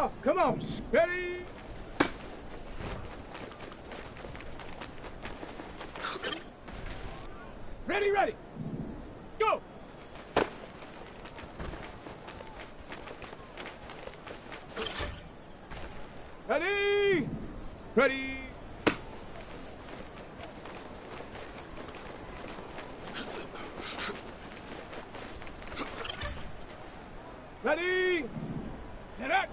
off. Come on. Ready? Ready, ready. Go. Ready. Ready. Ready. Set up.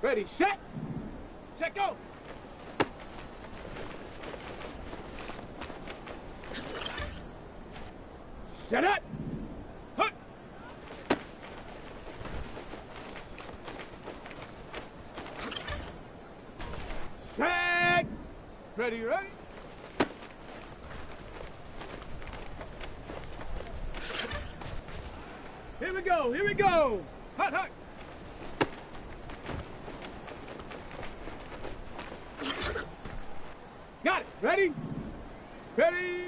Ready, set. Set, go. Set up. Hut. Set. Ready, ready. Here we go, here we go. Hut, hut. Got it. Ready? Ready?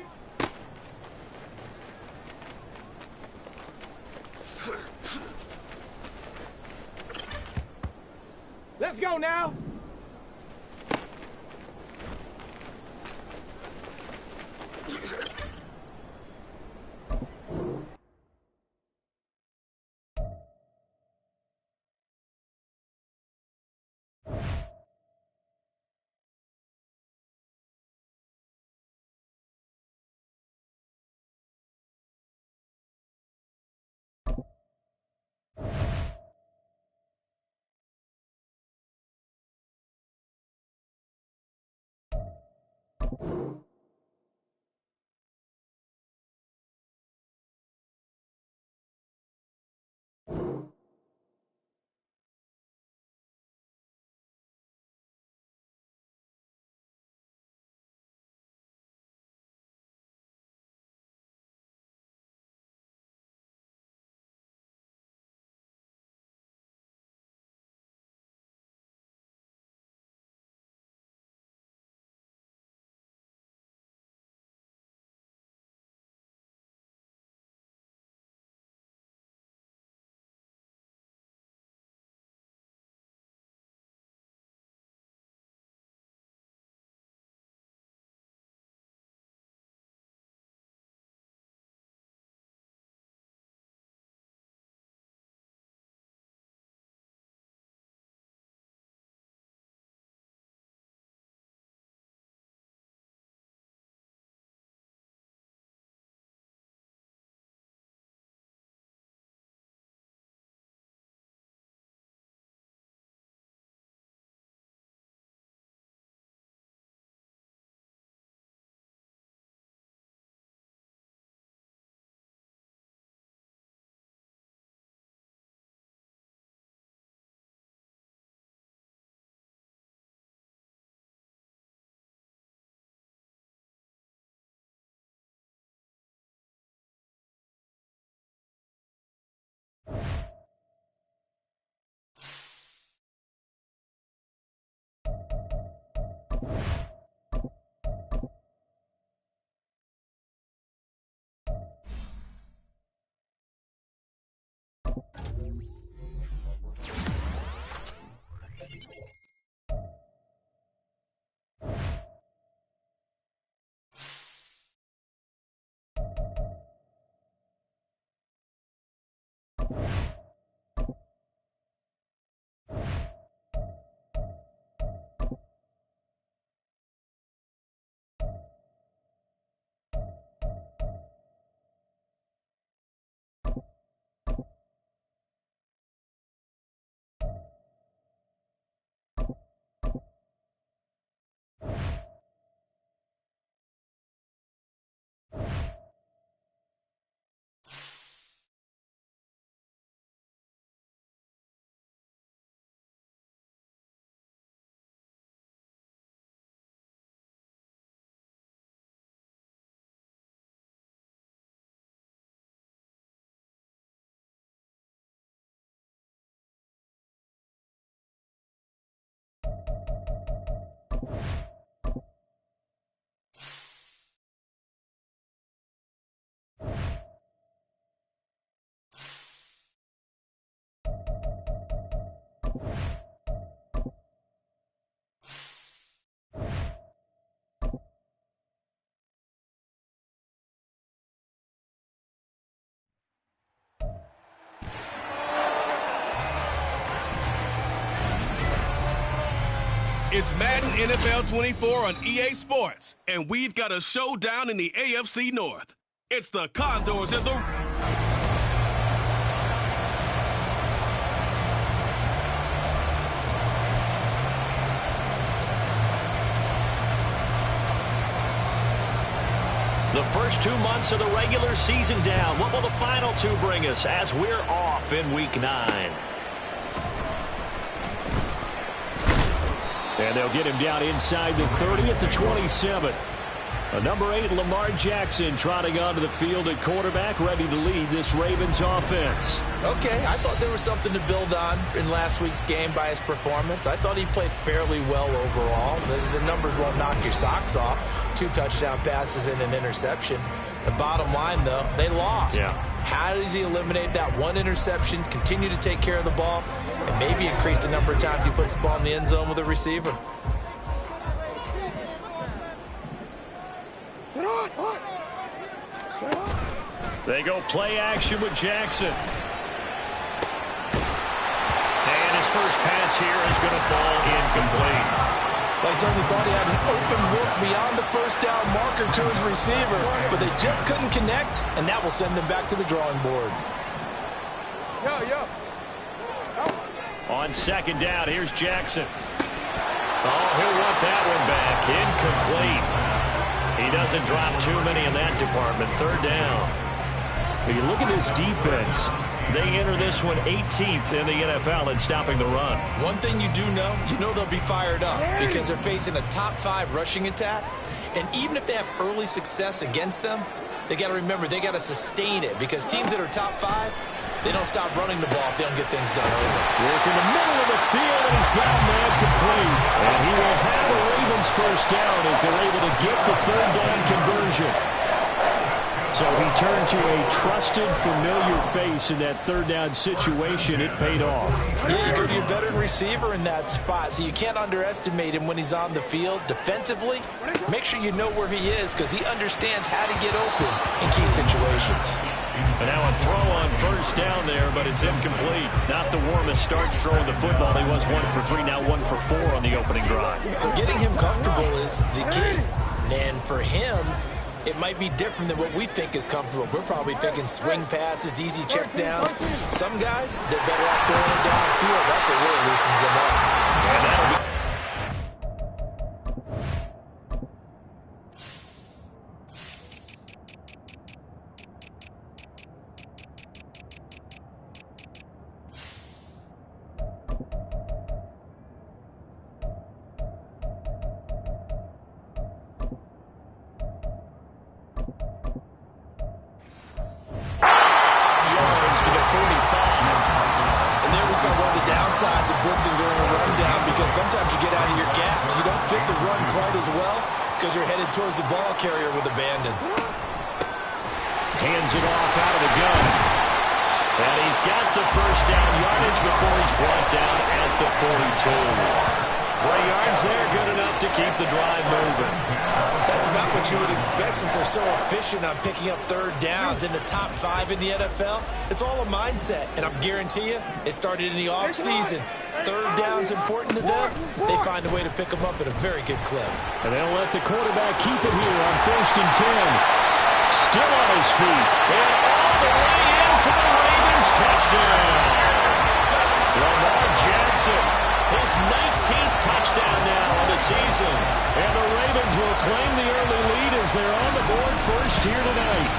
Let's go now. It's Madden NFL 24 on EA Sports, and we've got a showdown in the AFC North. It's the Condors and the... The first 2 months of the regular season down. What will the final 2 bring us as we're off in Week 9? And they'll get him down inside the 30 at the 27. Number 8, Lamar Jackson, trotting onto the field at quarterback, ready to lead this Ravens offense. Okay, I thought there was something to build on in last week's game by his performance. I thought he played fairly well overall. The numbers won't knock your socks off. 2 touchdown passes and an interception. The bottom line, though, they lost. Yeah. How does he eliminate that 1 interception, continue to take care of the ball, and maybe increase the number of times he puts the ball in the end zone with a receiver? They go play action with Jackson. And his first pass here is going to fall incomplete. They certainly thought he had an open look beyond the first down marker to his receiver, but they just couldn't connect, and that will send them back to the drawing board. On second down, here's Jackson. Oh, he'll want that one back. Incomplete. He doesn't drop too many in that department. Third down. If you look at this defense, they enter this one 18th in the NFL in stopping the run. One thing you do know, they'll be fired up because they're facing a top 5 rushing attack. And even if they have early success against them, they got to remember they got to sustain it because teams that are top 5, they don't stop running the ball if they don't get things done early. Work in the middle of the field, and he's got a man complete. And he will have a Ravens first down as they're able to get the third down conversion. So he turned to a trusted, familiar face in that third down situation. It paid off. Yeah, you go to your veteran receiver in that spot, so you can't underestimate him when he's on the field. Defensively, make sure you know where he is because he understands how to get open in key situations. And now a throw on first down there, but it's incomplete. Not the warmest starts throwing the football. He was 1 for 3, now 1 for 4 on the opening drive. So getting him comfortable is the key. And for him, it might be different than what we think is comfortable. We're probably thinking swing passes, easy check downs. Some guys, they're better off throwing it downfield. That's what really loosens them up. And that'll be sides of blitzing during a rundown because sometimes you get out of your gaps. You don't fit the run quite as well because you're headed towards the ball carrier with abandon. Hands it off out of the gun. And he's got the first down yardage before he's brought down at the 42. 3 yards there, good enough to keep the drive moving. That's about what you would expect since they're so efficient on picking up third downs in the top 5 in the NFL. It's all a mindset, and I guarantee you, it started in the offseason. Third down's important to them. They find a way to pick them up at a very good clip. And they'll let the quarterback keep it here on 1st and 10. Still on his feet. And all the way in for the Ravens touchdown. Lamar Jackson, his 19th touchdown now on the season. And the Ravens will claim the early lead as they're on the board first here tonight.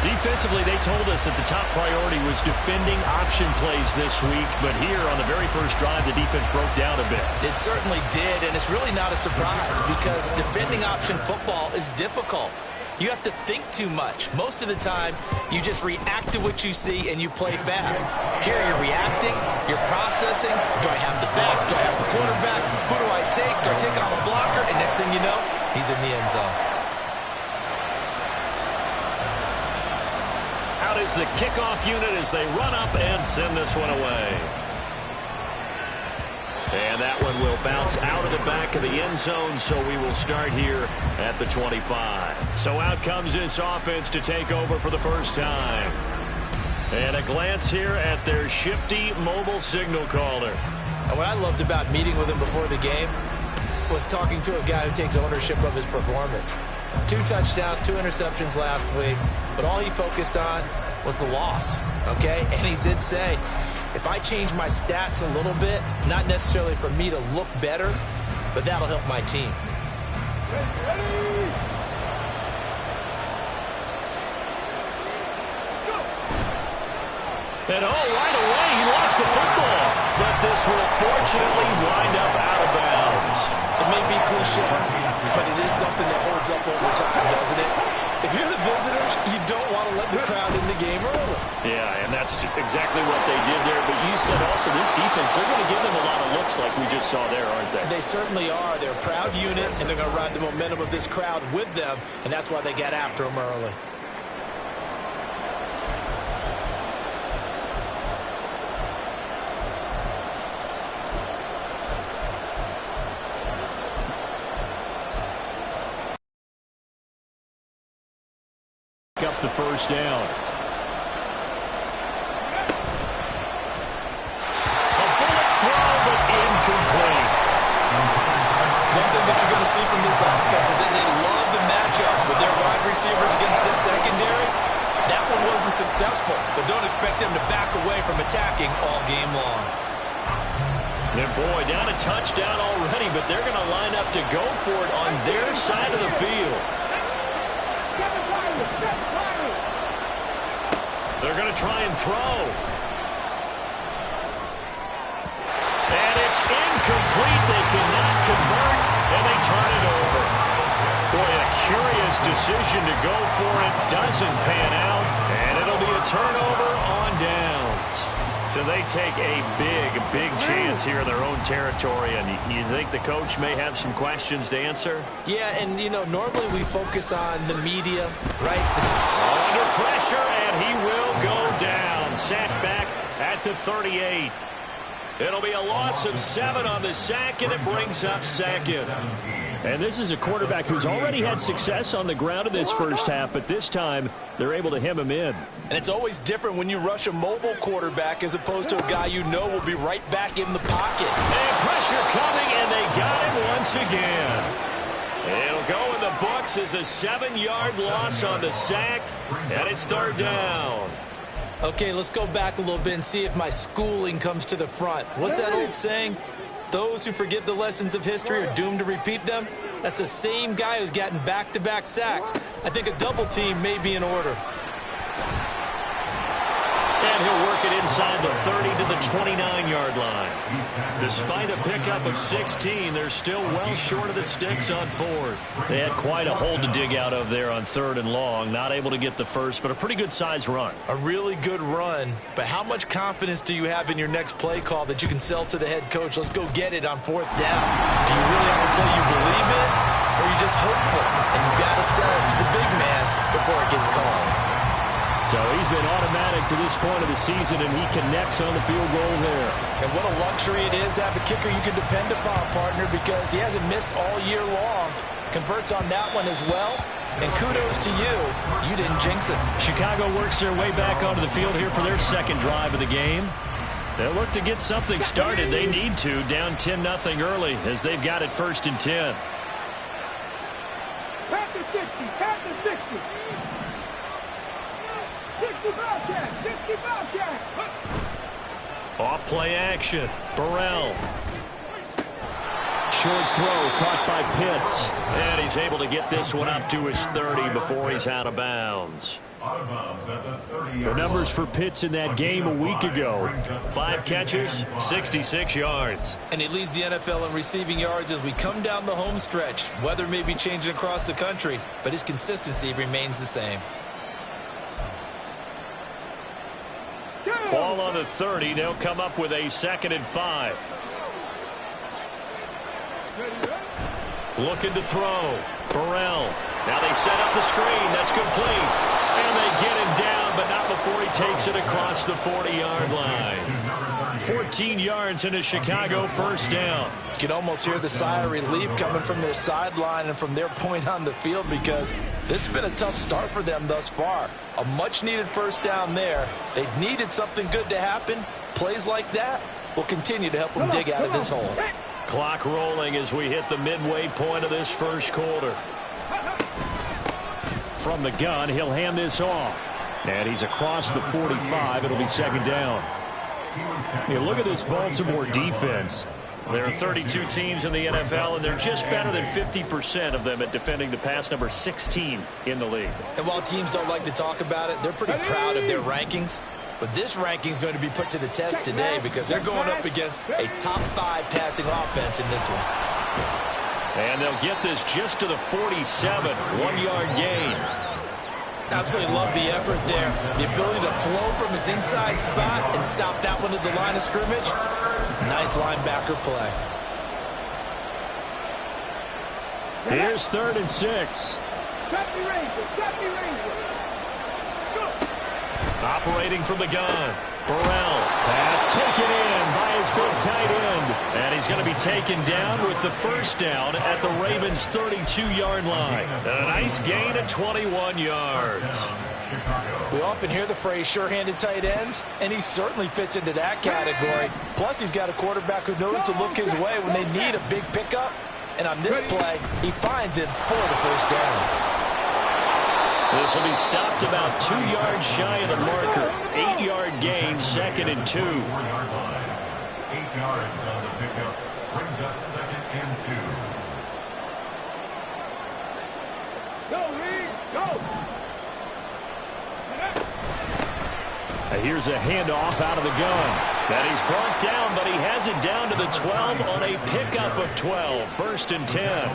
Defensively, they told us that the top priority was defending option plays this week, but here on the very first drive, the defense broke down a bit. It certainly did, and it's really not a surprise because defending option football is difficult. You have to think too much. Most of the time, you just react to what you see and you play fast. Here you're reacting, you're processing. Do I have the back? Do I have the quarterback? Who do I take? Do I take on a blocker? And next thing you know, he's in the end zone. Out is the kickoff unit as they run up and send this one away. And that one will bounce out of the back of the end zone, so we will start here at the 25. So out comes this offense to take over for the first time. And a glance here at their shifty mobile signal caller. And what I loved about meeting with him before the game was talking to a guy who takes ownership of his performance. 2 touchdowns, 2 interceptions last week, but all he focused on was the loss, okay? And he did say, if I change my stats a little bit, not necessarily for me to look better, but that'll help my team. And right away, he lost the football. But this will fortunately wind up out of bounds. It may be cliche, but it is something that holds up over time, doesn't it? If you're the visitors, you don't want to let the crowd in the game early. Yeah, and that's exactly what they did there. But you said also this defense, they're going to give them a lot of looks like we just saw there, aren't they? They certainly are. They're a proud unit, and they're going to ride the momentum of this crowd with them, and that's why they got after them early. Up the first down. A bullet throw, but incomplete. One thing that you're going to see from this offense is that they love the matchup with their wide receivers against this secondary. That one wasn't successful, but don't expect them to back away from attacking all game long. And boy, down a touchdown already, but they're going to line up to go for it on their side of the field. They're going to try and throw. And it's incomplete. They cannot convert, and they turn it over. Boy, a curious decision to go for it. Doesn't pan out, and it'll be a turnover on downs. So they take a big chance here in their own territory, and you think the coach may have some questions to answer? Yeah, and, you know, normally we focus on the media, right? Under pressure, and he will go down. Sacked back at the 38. It'll be a loss of 7 on the sack, and it brings up second. And this is a quarterback who's already had success on the ground in this first half, but this time they're able to hem him in. And it's always different when you rush a mobile quarterback as opposed to a guy you know will be right back in the pocket. And pressure coming, and they got him once again. It'll go in the books as a 7-yard loss on the sack, and it's third down. Okay, let's go back a little bit and see if my schooling comes to the front. What's that old saying? Those who forget the lessons of history are doomed to repeat them. That's the same guy who's gotten back-to-back sacks. I think a double team may be in order. And he'll work it inside the 30 to the 29-yard line. Despite a pickup of 16, they're still well short of the sticks on fourth. They had quite a hole to dig out of there on 3rd and long. Not able to get the first, but a pretty good-sized run. A really good run, but how much confidence do you have in your next play call that you can sell to the head coach? Let's go get it on 4th down. Do you really have a play you believe in, or are you just hopeful? And you've got to sell it to the big man before it gets called. So he's been automatic to this point of the season, and he connects on the field goal there. And what a luxury it is to have a kicker you can depend upon, partner, because he hasn't missed all year long. Converts on that one as well. And kudos to you. You didn't jinx it. Chicago works their way back onto the field here for their second drive of the game. They'll look to get something started. They need to, down 10-0 early as they've got it 1st and 10. Pass the 60, pass the 60. 60 Bobcat, 60 Bobcat. Off play action. Burrell. Short throw caught by Pitts. And he's able to get this one up to his 30 before he's out of bounds. The numbers for Pitts in that game a week ago. 5 catches, 66 yards. And he leads the NFL in receiving yards as we come down the home stretch. Weather may be changing across the country, but his consistency remains the same. Ball on the 30. They'll come up with a 2nd and 5. Looking to throw. Burrell. Now they set up the screen. That's complete. And they get him down, but not before before he takes it across the 40-yard line. 14 yards and a Chicago first down. You can almost hear the sigh of relief coming from their sideline and from their point on the field, because this has been a tough start for them thus far. A much-needed first down there. They needed something good to happen. Plays like that will continue to help them dig out of this hole. Clock rolling as we hit the midway point of this first quarter. From the gun, he'll hand this off. And he's across the 45. It'll be second down. Hey, look at this Baltimore defense. There are 32 teams in the NFL, and they're just better than 50% of them at defending the pass, number 16 in the league. And while teams don't like to talk about it, they're pretty proud of their rankings. But this ranking is going to be put to the test today, because they're going up against a top 5 passing offense in this one. And they'll get this just to the 47, 1-yard gain. Absolutely love the effort there. The ability to flow from his inside spot and stop that one at the line of scrimmage. Nice linebacker play. Here's 3rd and 6. Operating from the gun. Burrell. Pass taken in by his big tight end. And he's going to be taken down with the first down at the Ravens' 32-yard line. And a nice gain of 21 yards. We often hear the phrase sure-handed tight ends, and he certainly fits into that category. Plus, he's got a quarterback who knows to look his way when they need a big pickup. And on this play, he finds him for the first down. This will be stopped about 2 yards shy of the marker. 8-yard gain, 2nd and 2. 8 yards on the pickup brings up 2nd and 2. Go, Reed, go! Here's a handoff out of the gun. And he's brought down, but he has it down to the 12 on a pickup of 12. 1st and 10.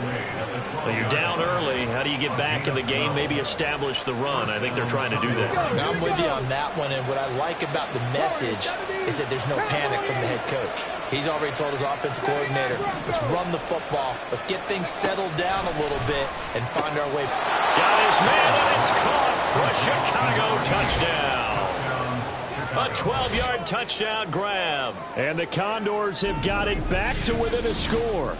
Well, you're down early. How do you get back in the game? Maybe establish the run. I think they're trying to do that. Now, I'm with you on that one, and what I like about the message is that there's no panic from the head coach. He's already told his offensive coordinator, let's run the football. Let's get things settled down a little bit and find our way. Got his man, and it's caught for a Chicago touchdown. A 12-yard touchdown grab. And the Condors have got it back to within a score.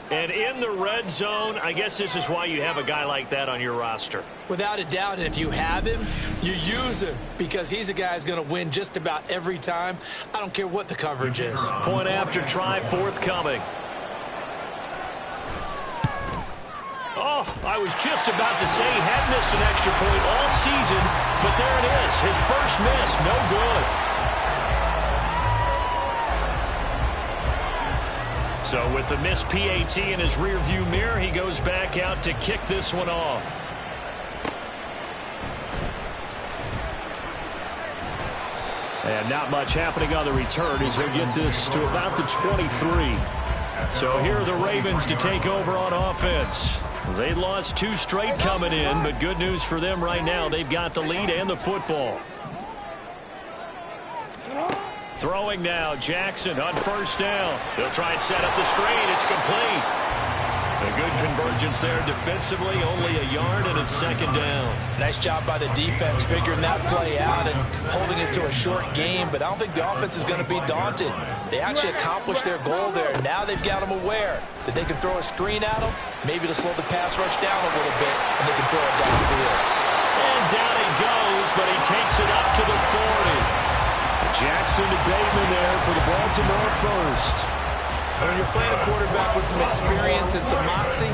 And in the red zone, I guess this is why you have a guy like that on your roster. Without a doubt, and if you have him, you use him, because he's a guy who's going to win just about every time. I don't care what the coverage is. Point after try forthcoming. Oh, I was just about to say he had missed an extra point all season, but there it is. His first miss, no good. So with the missed PAT in his rearview mirror, he goes back out to kick this one off. And not much happening on the return as he'll get this to about the 23. So here are the Ravens to take over on offense. They lost 2 straight coming in, but good news for them right now. They've got the lead and the football. Throwing now, Jackson on first down. They'll try and set up the screen. It's complete. A good convergence there defensively, only a yard, and it's 2nd down. Nice job by the defense figuring that play out and holding it to a short game, but I don't think the offense is going to be daunted. They actually accomplished their goal there. Now they've got them aware that they can throw a screen at them, maybe to slow the pass rush down a little bit, and they can throw it downfield. And down he goes, but he takes it up to the 40. Jackson to Bateman there for the Baltimore first. When you're playing a quarterback with some experience and some moxie,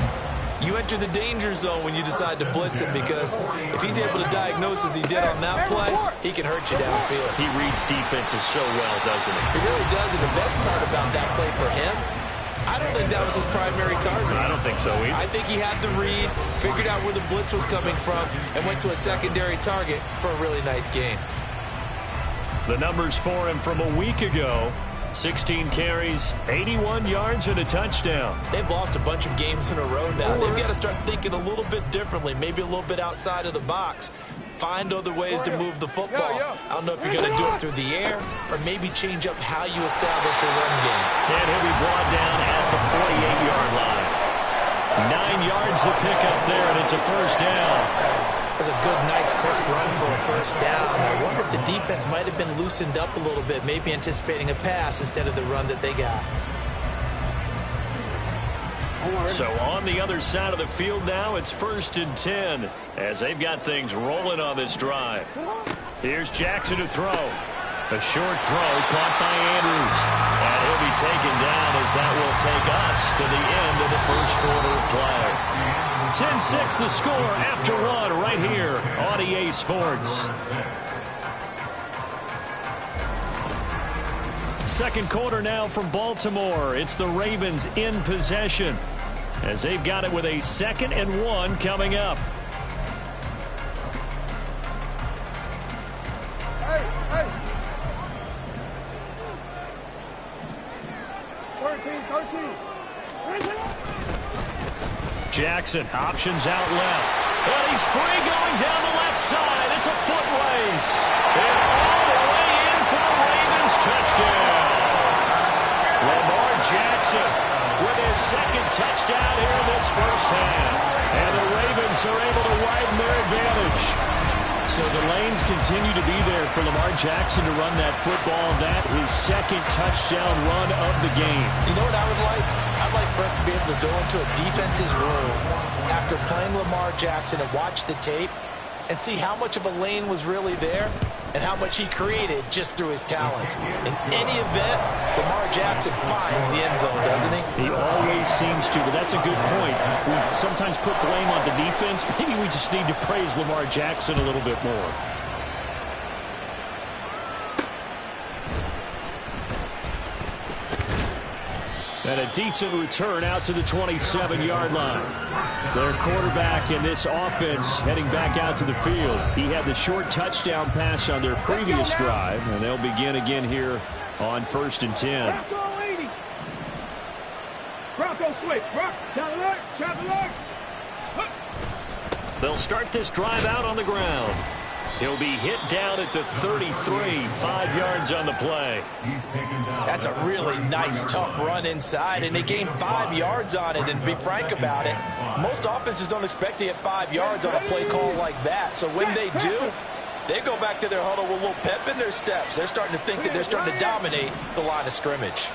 you enter the danger zone when you decide to blitz him, because if he's able to diagnose as he did on that play, he can hurt you downfield. He reads defenses so well, doesn't he? He really does, and the best part about that play for him, I don't think that was his primary target. I don't think so either. I think he had the read, figured out where the blitz was coming from, and went to a secondary target for a really nice game. The numbers for him from a week ago: 16 carries, 81 yards, and a touchdown. They've lost a bunch of games in a row now. They've got to start thinking a little bit differently, maybe a little bit outside of the box. Find other ways to move the football. I don't know if you're going to do it through the air or maybe change up how you establish a run game. And he'll be brought down at the 48-yard line. 9 yards to pick up there, and it's a first down. That's a good, nice, crisp run for a first down. I wonder if the defense might have been loosened up a little bit, maybe anticipating a pass instead of the run that they got. So on the other side of the field now, it's 1st and 10 as they've got things rolling on this drive. Here's Jackson to throw. A short throw caught by Andrews. And he'll be taken down as that will take us to the end of the first quarter of play. 10-6 the score after one right here on EA Sports. Second quarter now from Baltimore. It's the Ravens in possession as they've got it with a 2nd and 1 coming up. Jackson options out left. And he's free going down the left side. It's a foot race. And all the way in for the Ravens touchdown. Lamar Jackson with his 2nd touchdown here in this first half. And the Ravens are able to widen their advantage. So the lanes continue to be there for Lamar Jackson to run that football. That his 2nd touchdown run of the game. You know what I would like? I'd like for us to be able to go into a defense's room after playing Lamar Jackson and watch the tape and see how much of a lane was really there and how much he created just through his talents. In any event, Lamar Jackson finds the end zone, doesn't he? He always seems to, but that's a good point. We sometimes put blame on the defense. Maybe we just need to praise Lamar Jackson a little bit more. And a decent return out to the 27-yard line. Their quarterback in this offense heading back out to the field. He had the short touchdown pass on their previous drive, and they'll begin again here on 1st and 10. Bronco 80. Bronco switch. Travel alert. They'll start this drive out on the ground. He'll be hit down at the 33, 5 yards on the play. That's a really nice, tough run inside, and they gained 5 yards on it. And to be frank about it, most offenses don't expect to get 5 yards on a play call like that. So when they do, they go back to their huddle with a little pep in their steps. They're starting to think that they're starting to dominate the line of scrimmage.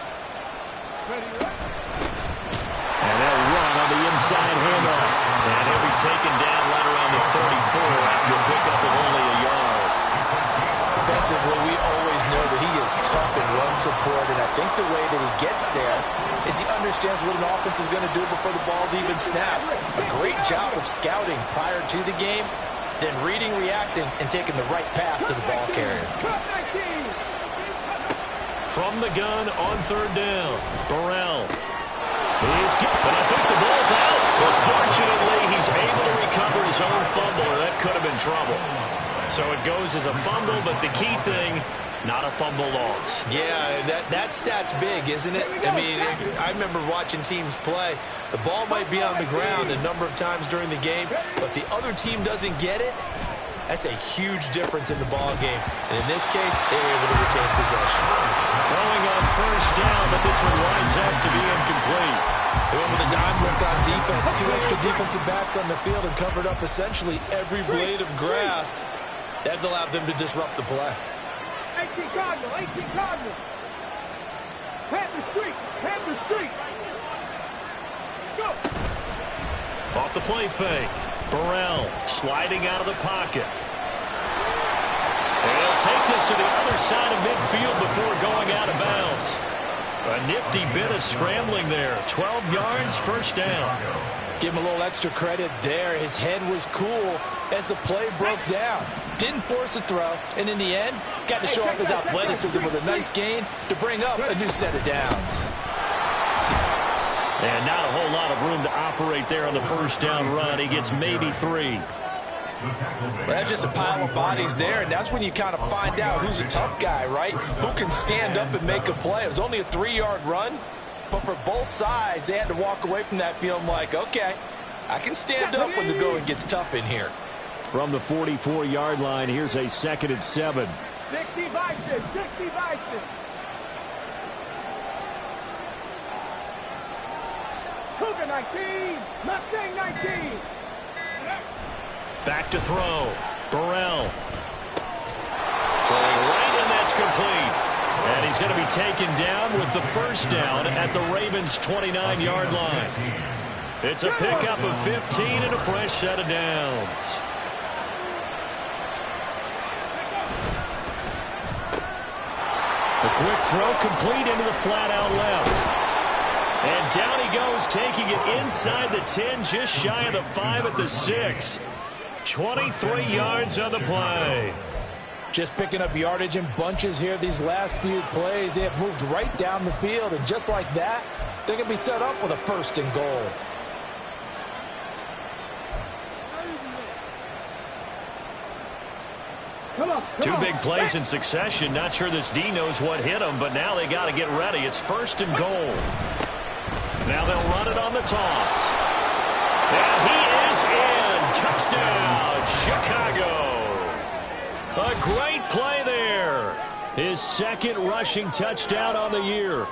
And they'll run on the inside handoff. And he'll be taken down right around the 34 after a pickup of only a yard. Defensively, we always know that he is tough in run support, and I think the way that he gets there is he understands what an offense is going to do before the ball's even snapped. A great job of scouting prior to the game, then reading, reacting, and taking the right path to the ball carrier. From the gun on 3rd down, Burrell. But I think the ball's out. But fortunately, he's able to recover his own fumble, or that could have been trouble. So it goes as a fumble, but the key thing, not a fumble loss. Yeah, that stat's big, isn't it? I mean, I remember watching teams play. The ball might be on the ground a number of times during the game, but the other team doesn't get it. That's a huge difference in the ball game. And in this case, they were able to retain possession. Throwing on 1st down, but this one winds up to be incomplete. They went with a dime lift on defense. 2 extra defensive backs on the field and covered up essentially every blade of grass. That allowed them to disrupt the play. 18 Cardinal. Panther Street. Let's go. Off the play fake. Burrell sliding out of the pocket. And he'll take this to the other side of midfield before going out of bounds. A nifty bit of scrambling there. 12 yards, 1st down. Give him a little extra credit there. His head was cool as the play broke down. Didn't force a throw, and in the end, got to show off his athleticism with a nice gain to bring up a new set of downs. And not a whole lot of room to operate there on the 1st down run. He gets maybe 3. Well, that's just a pile of bodies there, and that's when you kind of find out who's a tough guy, right? Who can stand up and make a play. It was only a 3-yard run, but for both sides, they had to walk away from that feeling like, okay, I can stand up when the going gets tough in here. From the 44-yard line, here's a 2nd and 7. 60 Bison. Cougar 19, Mustang 19. Back to throw. Burrell. Throwing right, and that's complete. And he's going to be taken down with the first down at the Ravens' 29-yard line. It's a pickup of 15 and a fresh set of downs. A quick throw complete into the flat out left. And down he goes, taking it inside the 10, just shy of the 5 at the 6. 23 yards on the play. Just picking up yardage in bunches here these last few plays. They have moved right down the field, and just like that, they can be set up with a first and goal. Two big plays in succession. Not sure this D knows what hit him, but now they got to get ready. It's first and goal. Now they'll run it on the toss. And he is in. Touchdown, Chicago. A great play there. His second rushing touchdown on the year.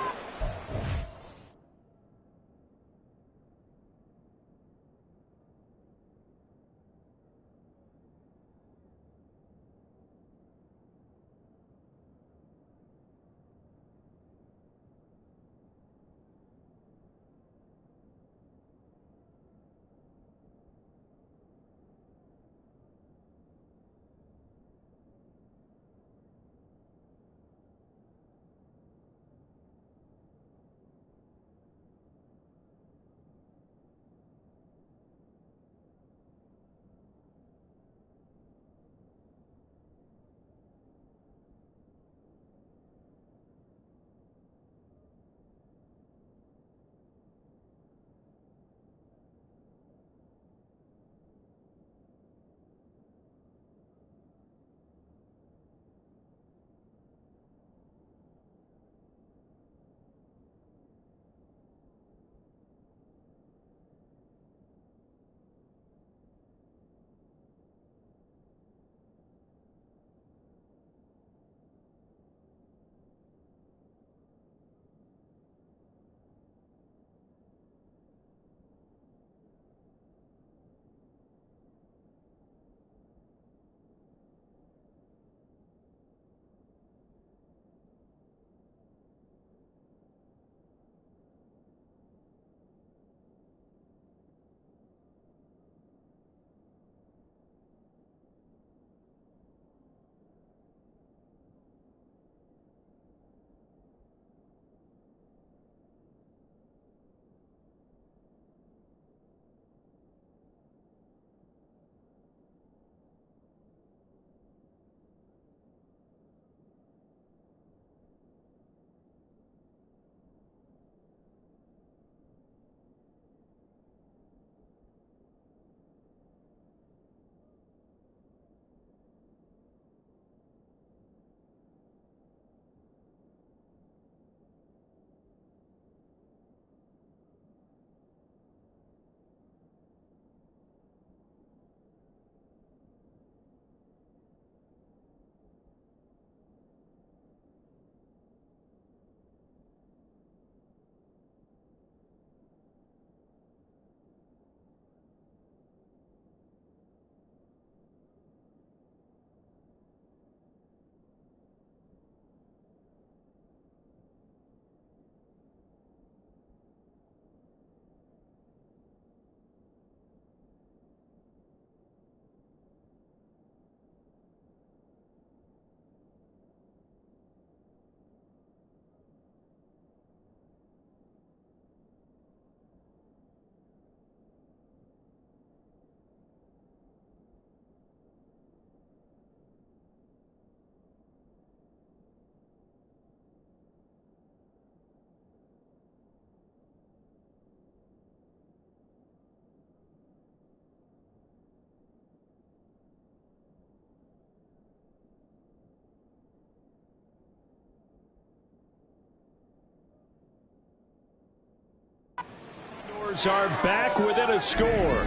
Are back within a score.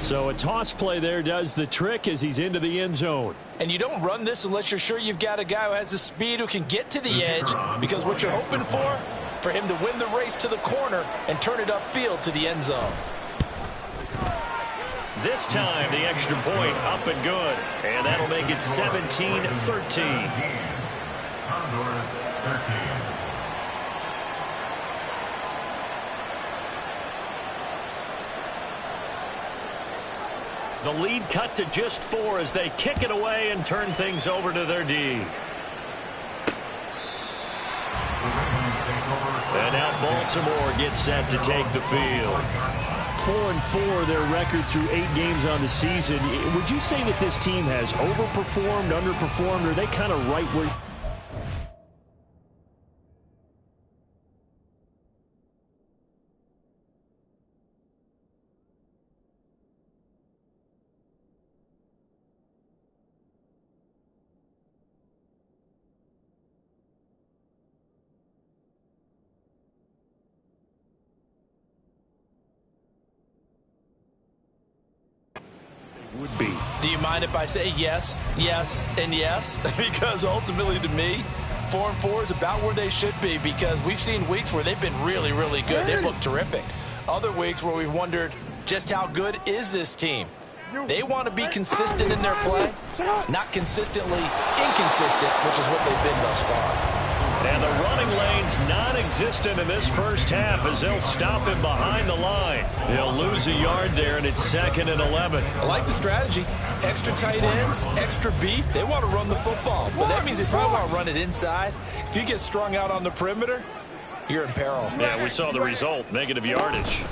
So a toss play there does the trick as he's into the end zone. And you don't run this unless you're sure you've got a guy who has the speed who can get to the edge, because what you're hoping for him to win the race to the corner and turn it upfield to the end zone. This time, the extra point up and good. And that'll make it 17-13. Condors 13. The lead cut to just 4 as they kick it away and turn things over to their D. And now Baltimore gets set to take the field. 4-4 their record through 8 games on the season. Would you say that this team has overperformed, underperformed, or are they kind of right where... would be? Do you mind if I say yes, yes, and yes? Because ultimately to me, 4-4 is about where they should be, because we've seen weeks where they've been really, really good. They've looked terrific. Other weeks where we've wondered just how good is this team. They want to be consistent in their play, not consistently inconsistent, which is what they've been thus far. And the running lane's non-existent in this first half as they'll stop him behind the line. They'll lose a yard there, and it's 2nd and 11. I like the strategy. Extra tight ends, extra beef. They want to run the football, but that means they probably want to run it inside. If you get strung out on the perimeter, you're in peril. Yeah, we saw the result, negative yardage.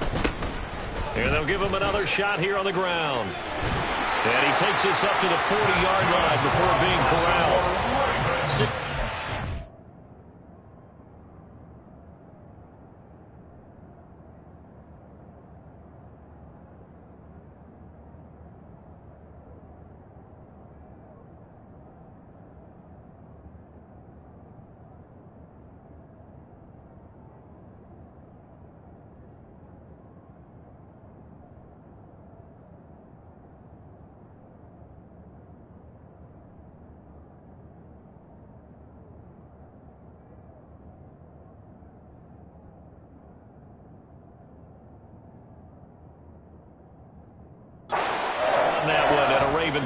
And they'll give him another shot here on the ground. And he takes this up to the 40-yard line before being corralled.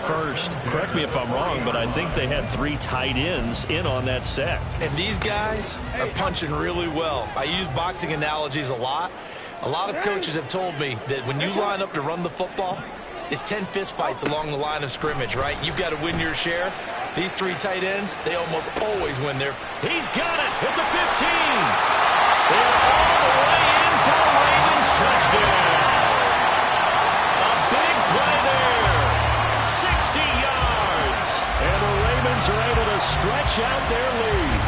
First. Correct me if I'm wrong, but I think they had 3 tight ends in on that set. And these guys are punching really well. I use boxing analogies a lot. A lot of coaches have told me that when you line up to run the football, it's 10 fist fights along the line of scrimmage, right? You've got to win your share. These 3 tight ends, they almost always win their... He's got it at the 15. They're all the way in for a Ravens touchdown. A big play there. 60 yards. And the Ravens are able to stretch out their lead.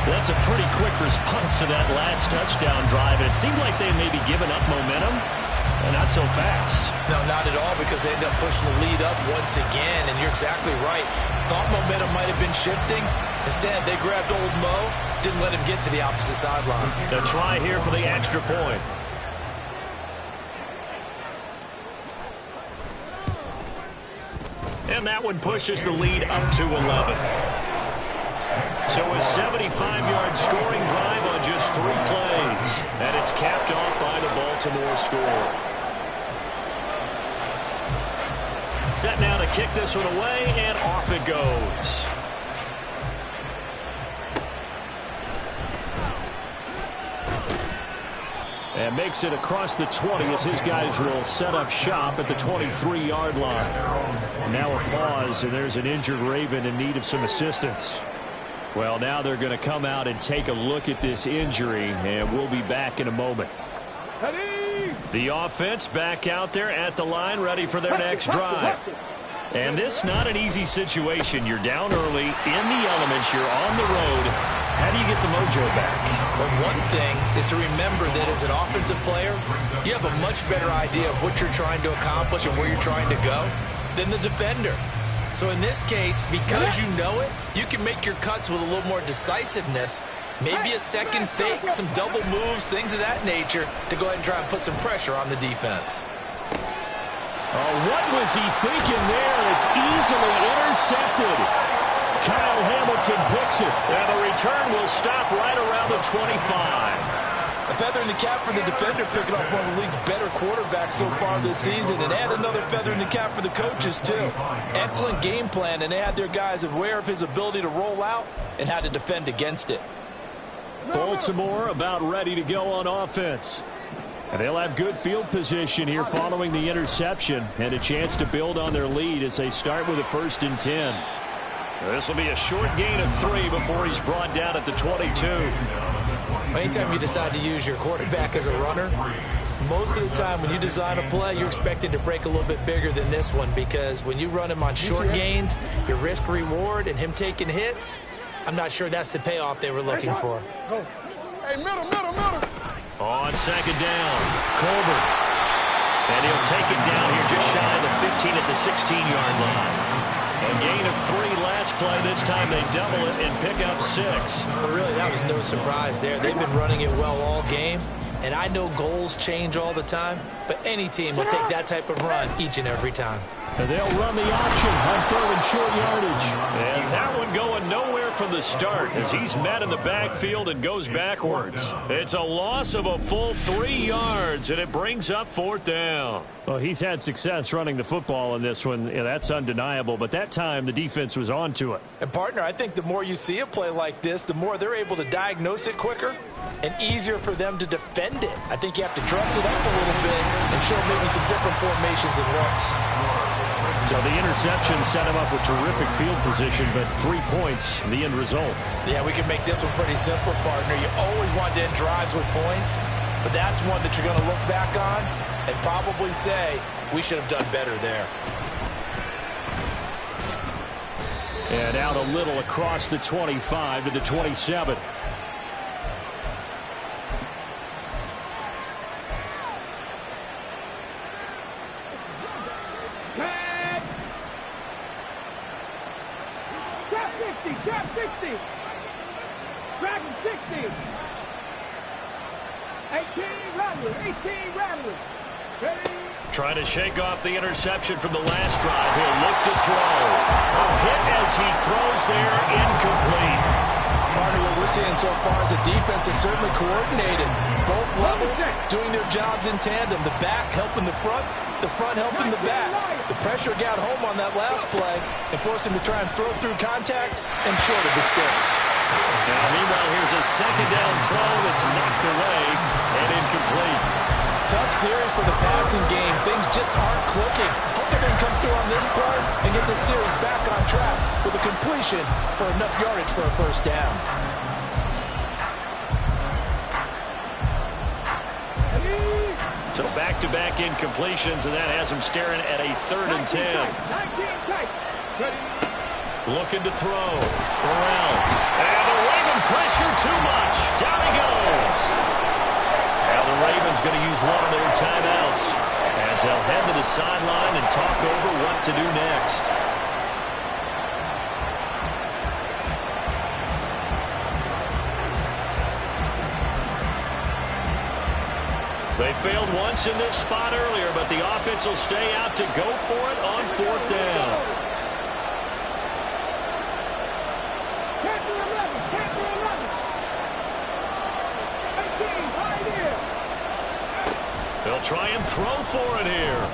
That's a pretty quick response to that last touchdown drive. It seemed like they may be giving up momentum. And not so fast. No, not at all, because they end up pushing the lead up once again. And you're exactly right. Thought momentum might have been shifting. Instead, they grabbed old Mo, didn't let him get to the opposite sideline. A try here for the extra point. And that one pushes the lead up to 11. So a 75-yard scoring drive on just 3 plays. And it's capped off by the Baltimore score. Set now to kick this one away, and off it goes. And makes it across the 20 as his guys will set up shop at the 23-yard line. Now a pause, and there's an injured Raven in need of some assistance. Well, now they're going to come out and take a look at this injury, and we'll be back in a moment. The offense back out there at the line, ready for their next drive. And this not an easy situation. You're down early, in the elements, you're on the road. How do you get the mojo back? Well, one thing is to remember that as an offensive player, you have a much better idea of what you're trying to accomplish and where you're trying to go than the defender. So in this case, because you know it, you can make your cuts with a little more decisiveness. Maybe a second fake, some double moves, things of that nature, to go ahead and try and put some pressure on the defense. Oh, what was he thinking there? It's easily intercepted. Kyle Hamilton picks it, and the return will stop right around the 25. A feather in the cap for the defender, picking off one of the league's better quarterbacks so far this season, and add another feather in the cap for the coaches, too. Excellent game plan, and they had their guys aware of his ability to roll out and how to defend against it. Baltimore about ready to go on offense. And they'll have good field position here following the interception and a chance to build on their lead as they start with a 1st and 10. This will be a short gain of 3 before he's brought down at the 22. Anytime you decide to use your quarterback as a runner, most of the time when you design a play, you're expecting to break a little bit bigger than this one, because when you run him on short gains, your risk reward and him taking hits, I'm not sure that's the payoff they were looking for. Hey, middle. On 2nd down, Colbert. And he'll take it down here just shy of the 15 at the 16-yard line. A gain of 3 last play. This time they double it and pick up 6. But really, that was no surprise there. They've been running it well all game. And I know goals change all the time, but any team will take that type of run each and every time. And they'll run the option on 3rd and short yardage. And that one going nowhere from the start as he's met in the backfield and goes backwards. It's a loss of a full 3 yards, and it brings up 4th down. Well, he's had success running the football in this one. Yeah, that's undeniable, but that time the defense was on to it. And, partner, I think the more you see a play like this, the more they're able to diagnose it quicker and easier for them to defend it. I think you have to dress it up a little bit and show maybe some different formations and looks. So the interception set him up with terrific field position, but 3 points, the end result. Yeah, we can make this one pretty simple, partner. You always want to end drives with points, but that's one that you're going to look back on and probably say, we should have done better there. And out a little across the 25 to the 27. Trap 60. Dragon 60. 18 Rattler. Ready? Trying to shake off the interception from the last drive. He'll look to throw. A hit as he throws there, incomplete. Partner, what we're seeing so far is the defense is certainly coordinated. Both levels doing their jobs in tandem. The back helping the front helping the back. The pressure got home on that last play and forced him to try and throw through contact and short of the sticks. Now, meanwhile, here's a 2nd down throw that's knocked away and incomplete. Tough series for the passing game. Things just aren't clicking. Hope they can come through on this part and get this series back on track with a completion for enough yardage for a 1st down. So back-to-back incompletions, and that has him staring at a 3rd and 10. Looking to throw. Burrell. And the Raven pressure too much. Down he goes. Now the Ravens going to use one of their timeouts as they'll head to the sideline and talk over what to do next. They failed once in this spot earlier, but the offense will stay out to go for it on 4th down. They'll try and throw for it here.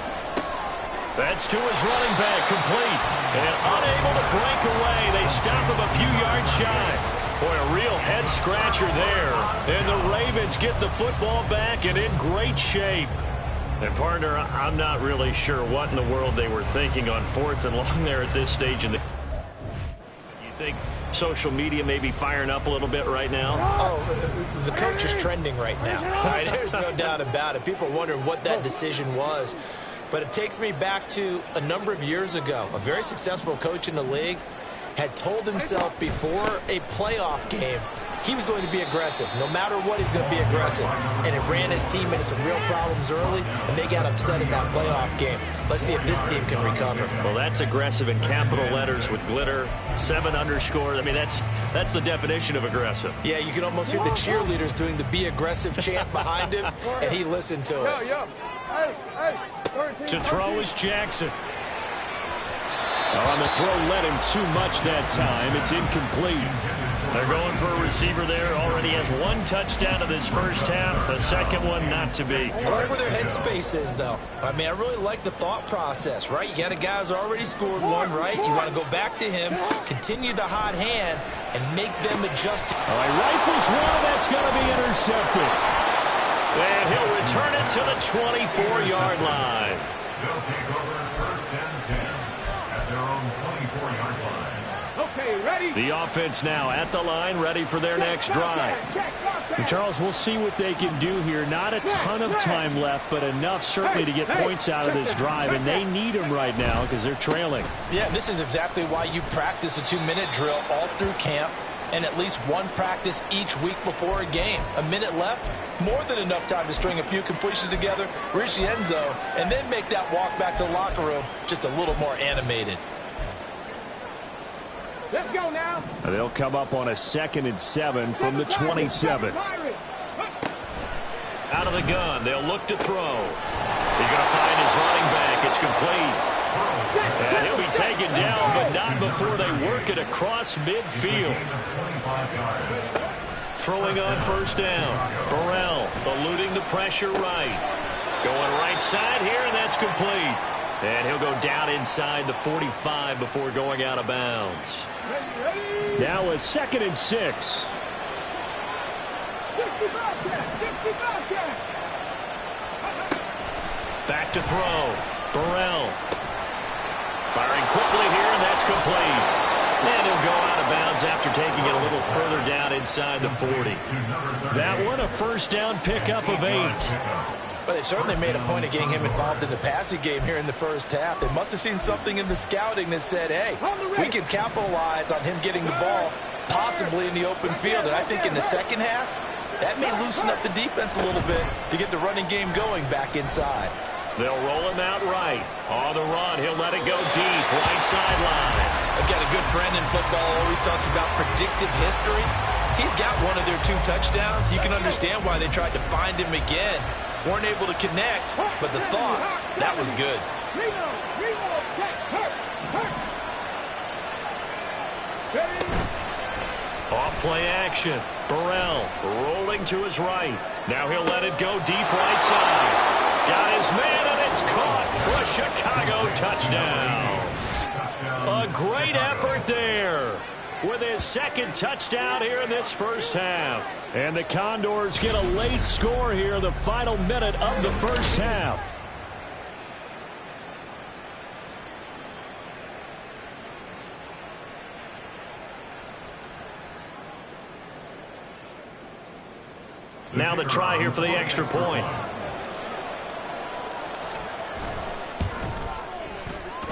That's to his running back, complete. And unable to break away. They stop him a few yards shy. Boy, a real head-scratcher there. And the Ravens get the football back and in great shape. And, partner, I'm not really sure what in the world they were thinking on 4th and long there at this stage in the... You think social media may be firing up a little bit right now? Oh, the coach is trending right now. All right, there's no doubt about it. People are wondering what that decision was. But it takes me back to a number of years ago. A very successful coach in the league had told himself before a playoff game he was going to be aggressive. No matter what, he's going to be aggressive. And it ran his team into some real problems early, and they got upset in that playoff game. Let's see if this team can recover. Well, that's aggressive in capital letters with glitter, 7 underscores. I mean, that's the definition of aggressive. Yeah, you can almost hear the cheerleaders doing the be aggressive chant behind him, and he listened to it. To throw is Jackson. On the throw led him too much that time. It's incomplete. They're going for a receiver there. Already has one touchdown in this first half. A second one not to be. I like where their headspace is, though. I mean, I really like the thought process, right? You got a guy who's already scored one, right? You want to go back to him, continue the hot hand, and make them adjust. All right, rifles one, and that's going to be intercepted. And he'll return it to the 24-yard line. They'll take over first and 10 at their own 24-yard line. Okay, ready? The offense now at the line, ready for their next drive. And Charles, we'll see what they can do here. Not a ton of time left, but enough certainly to get points out of this drive, and they need them right now because they're trailing. Yeah, this is exactly why you practice a 2-minute drill all through camp and at least one practice each week before a game. A minute left, more than enough time to string a few completions together, reach the end zone, and then make that walk back to the locker room just a little more animated. Let's go now. They'll come up on a 2nd and 7 from the 27. Out of the gun, they'll look to throw. He's going to find his running back. It's complete. And he'll be taken down, but not before they work it across midfield. Throwing on first down. Burrell eluding the pressure right. Going right side here, and that's complete. And he'll go down inside the 45 before going out of bounds. Now a 2nd and 6. Back to throw. Burrell. Firing quickly here, and that's complete. And he'll go out of bounds after taking it a little further down inside the 40. That one, a first down pickup of 8. But they certainly made a point of getting him involved in the passing game here in the first half. They must have seen something in the scouting that said, hey, we can capitalize on him getting the ball possibly in the open field. And I think in the second half, that may loosen up the defense a little bit to get the running game going back inside. They'll roll him out right. On the run, he'll let it go deep, right sideline. I've got a good friend in football who always talks about predictive history. He's got one of their 2 touchdowns. You can understand why they tried to find him again. Weren't able to connect, but the thought, that was good. Off play action. Burrell rolling to his right. Now he'll let it go deep right side. Got his man, and it's caught for a Chicago touchdown. A great effort there with his 2nd touchdown here in this first half. And the Condors get a late score here in the final minute of the first half. Now the try here for the extra point.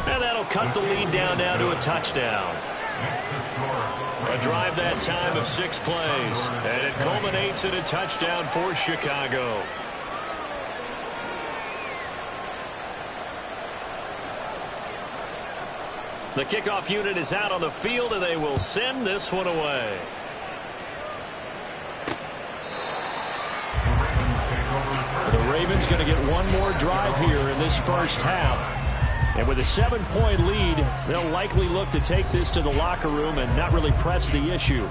And that'll cut the lead down now to a touchdown. A drive that time of 6 plays, and it culminates in a touchdown for Chicago. The kickoff unit is out on the field, and they will send this one away. The Ravens going to get one more drive here in this first half. And with a 7-point lead, they'll likely look to take this to the locker room and not really press the issue.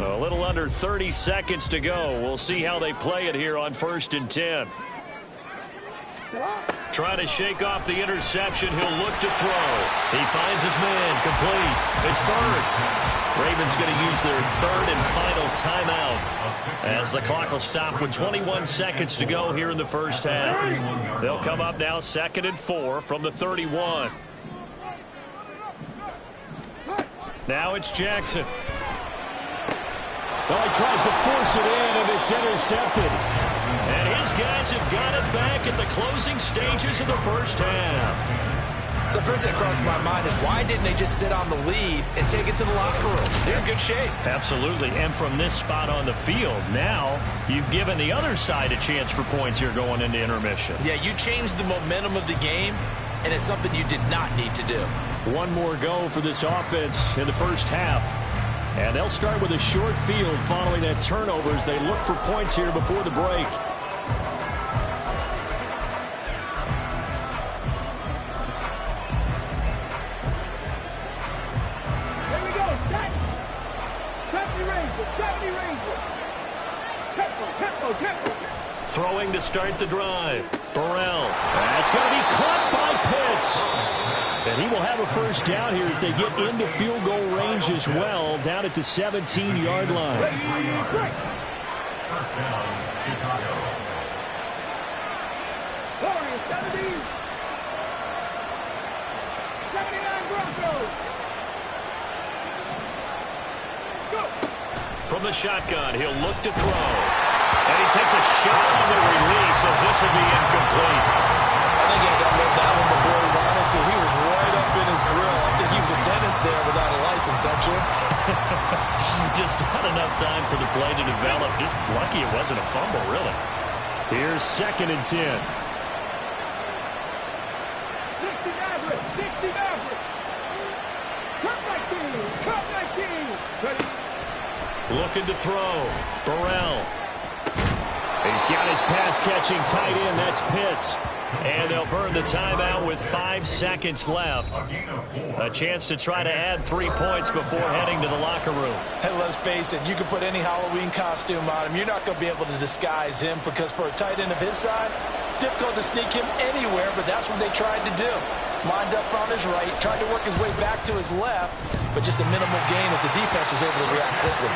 A little under 30 seconds to go. We'll see how they play it here on 1st and 10. Trying to shake off the interception. He'll look to throw. He finds his man. Complete. It's Bird. Ravens going to use their 3rd and final timeout as the clock will stop with 21 seconds to go here in the first half. They'll come up now 2nd and 4 from the 31. Now it's Jackson. Well, he tries to force it in, and it's intercepted. And his guys have got it back at the closing stages of the first half. So first thing that crossed my mind is why didn't they just sit on the lead and take it to the locker room? They're in good shape. Absolutely. And from this spot on the field, now you've given the other side a chance for points here going into intermission. Yeah, you changed the momentum of the game, and it's something you did not need to do. One more go for this offense in the first half. And they'll start with a short field following that turnover as they look for points here before the break. Throwing to start the drive. Burrell. That's going to be caught by Pitts. And he will have a first down here as they get into field goal range as well, down at the 17-yard line. First down, Chicago. 79 Broncos. Let's go. From the shotgun, he'll look to throw. And he takes a shot on the release as this will be incomplete. I think he had to load that one before he wanted to. He was right up in his grill. I think he was a dentist there without a license, don't you? Just not enough time for the play to develop. Just lucky it wasn't a fumble, really. Here's 2nd and 10. 60 Maverick. 60 Maverick. Cut 19. Cut 19. Ready. Looking to throw. Burrell. He's got his pass-catching tight end. That's Pitts. And they'll burn the timeout with 5 seconds left. A chance to try to add 3 points before heading to the locker room. Hey, let's face it, you can put any Halloween costume on him. You're not going to be able to disguise him because for a tight end of his size, difficult to sneak him anywhere, but that's what they tried to do. Lined up on his right, tried to work his way back to his left, but just a minimal gain as the defense was able to react quickly.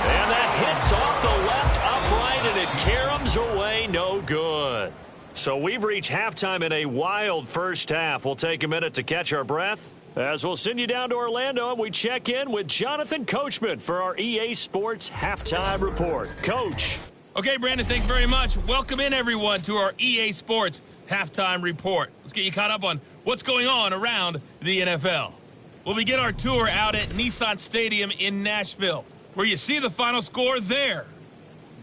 And that hits off the left upright, and it caroms away, no good. So we've reached halftime in a wild first half. We'll take a minute to catch our breath as we'll send you down to Orlando and we check in with Jonathan Coachman for our EA Sports Halftime Report. Coach. Okay, Brandon, thanks very much. Welcome in, everyone, to our EA Sports Halftime Report. Let's get you caught up on what's going on around the NFL. We'll begin our tour out at Nissan Stadium in Nashville, where you see the final score there.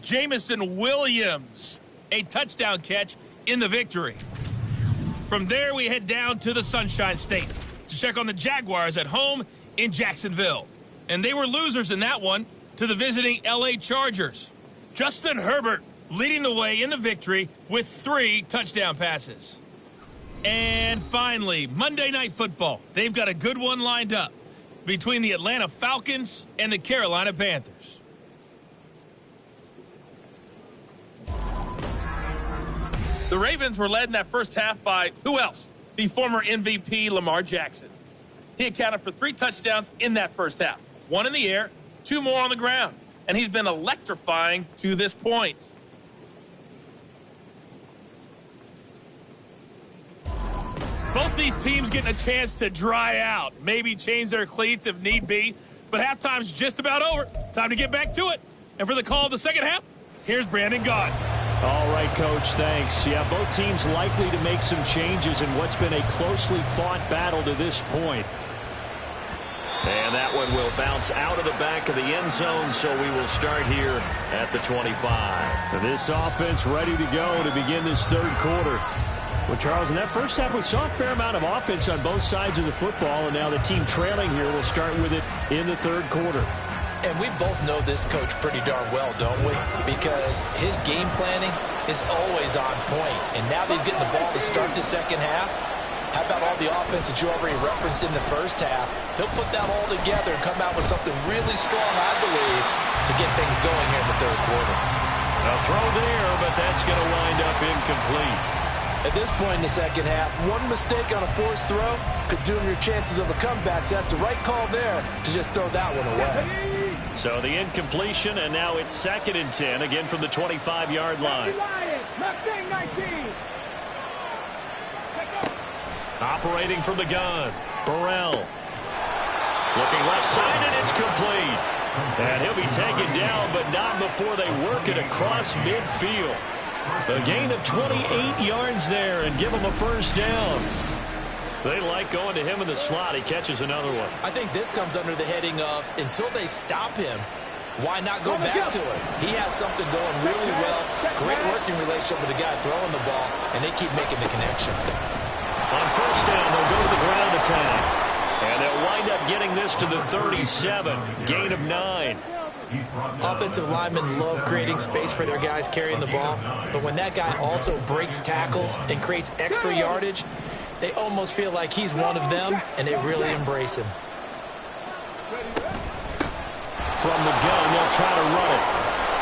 Jamison Williams, a touchdown catch in the victory. From there, we head down to the Sunshine State to check on the Jaguars at home in Jacksonville. And they were losers in that one to the visiting LA Chargers. Justin Herbert leading the way in the victory with 3 touchdown passes. And finally, Monday Night Football. They've got a good one lined up between the Atlanta Falcons and the Carolina Panthers. The Ravens were led in that first half by who else? The former MVP Lamar Jackson. He accounted for 3 touchdowns in that first half. 1 in the air, 2 more on the ground. And he's been electrifying to this point. Both these teams getting a chance to dry out, maybe change their cleats if need be. But halftime's just about over. Time to get back to it. And for the call of the second half, here's Brandon Gaudin. All right, Coach, thanks. Yeah, both teams likely to make some changes in what's been a closely fought battle to this point. And that one will bounce out of the back of the end zone, so we will start here at the 25. This offense ready to go to begin this third quarter. Well, Charles, in that first half, we saw a fair amount of offense on both sides of the football, and now the team trailing here will start with it in the third quarter. And we both know this coach pretty darn well, don't we? Because his game planning is always on point. And now that he's getting the ball to start the second half, how about all the offense that you already referenced in the first half? He'll put that all together and come out with something really strong, I believe, to get things going here in the third quarter. A throw there, but that's going to wind up incomplete. At this point in the second half, one mistake on a forced throw could doom your chances of a comeback. So that's the right call there to just throw that one away. So the incompletion, and now it's 2nd and 10, again from the 25-yard line. Operating from the gun, Burrell. Looking left side, and it's complete. And he'll be taken down, but not before they work it across midfield. A gain of 28 yards there and give him a first down. They like going to him in the slot. He catches another one. I think this comes under the heading of until they stop him, why not go back to it? He has something going really well. Great working relationship with the guy throwing the ball, and they keep making the connection. On first down, they'll go to the ground attack. And they'll wind up getting this to the 37. Gain of 9. Offensive linemen love creating space for their guys carrying the ball, but when that guy also breaks tackles and creates extra yardage, they almost feel like he's one of them, and they really embrace him. From the gun, they'll try to run it.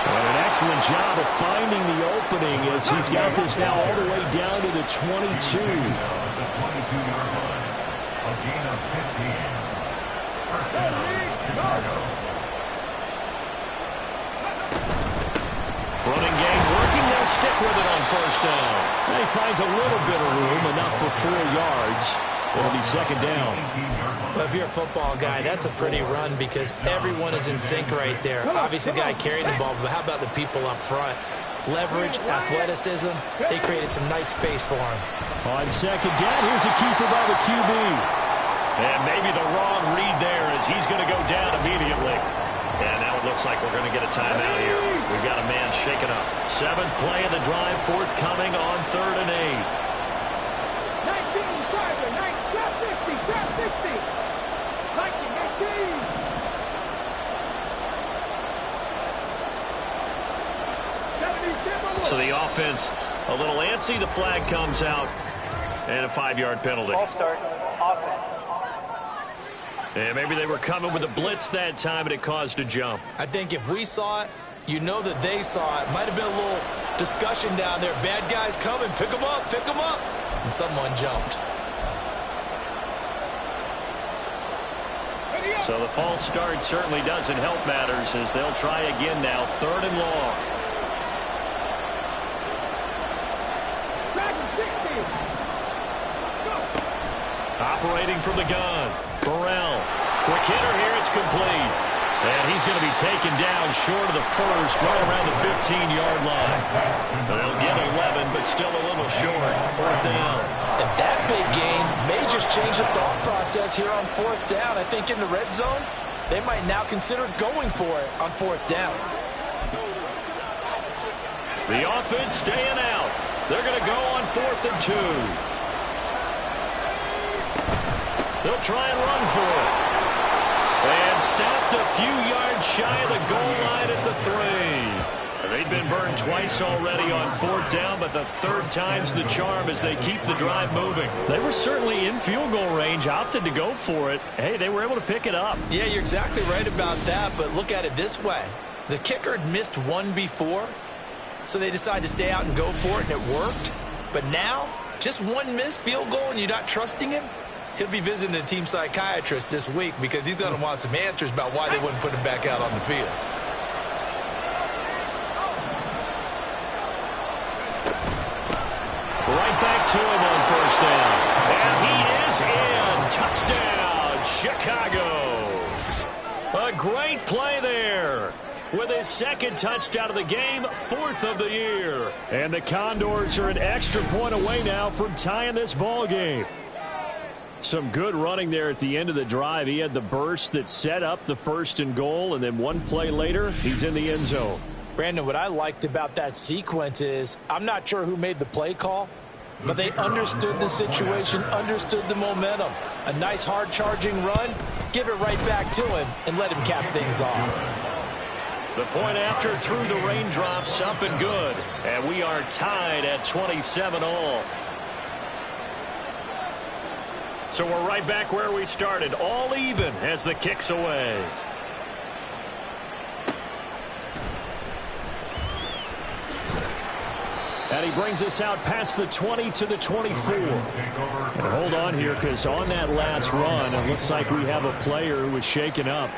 And an excellent job of finding the opening as he's got this now all the way down to the 22. The 22-yard line. A gain of 15. First down, Chicago. Running game working. They'll stick with it on first down. And he finds a little bit of room, enough for 4 yards. It'll be second down. Well, if you're a football guy, that's a pretty run because everyone is in sync right there. Obviously, the guy carrying the ball, but how about the people up front? Leverage, athleticism, they created some nice space for him. On second down, here's a keeper by the QB. And maybe the wrong read there as he's going to go down immediately. And now it looks like we're going to get a timeout here. We've got a man shaken up. 7th play of the drive, forthcoming on 3rd and 8. 19, So the offense a little antsy. The flag comes out. And a 5-yard penalty. Ball start. Offense. And maybe they were coming with a blitz that time and it caused a jump. I think if we saw it, you know that they saw it. Might have been a little discussion down there. Bad guys coming. Pick them up. Pick them up. And someone jumped. So the false start certainly doesn't help matters as they'll try again now. 3rd and long. Operating from the gun. Burrell. Quick hitter here. It's complete. And he's going to be taken down short of the first, right around the 15-yard line. They'll get 11, but still a little short. 4th down. And that big gain may just change the thought process here on 4th down. I think in the red zone, they might now consider going for it on 4th down. The offense staying out. They're going to go on 4th and 2. They'll try and run for it. And stopped a few yards shy of the goal line at the 3. They've been burned twice already on 4th down, but the 3rd time's the charm as they keep the drive moving. They were certainly in field goal range, opted to go for it. Hey, they were able to pick it up. Yeah, you're exactly right about that, but look at it this way. The kicker had missed one before, so they decided to stay out and go for it, and it worked. But now, just one missed field goal and you're not trusting him? He'll be visiting a team psychiatrist this week because he's going to want some answers about why they wouldn't put him back out on the field. Right back to him on 1st down. And he is in. Touchdown, Chicago. A great play there. With his 2nd touchdown of the game, 4th of the year. And the Condors are an extra point away now from tying this ball game. Some good running there at the end of the drive. He had the burst that set up the 1st and goal, and then one play later, he's in the end zone. Brandon, what I liked about that sequence is I'm not sure who made the play call, but they understood the situation, understood the momentum. A nice hard-charging run, give it right back to him, and let him cap things off. The point after through the raindrops, up and good. And we are tied at 27 all. So we're right back where we started, all even as the kick's away. And he brings us out past the 20 to the 24. And hold on here, because on that last run, it looks like we have a player who was shaken up.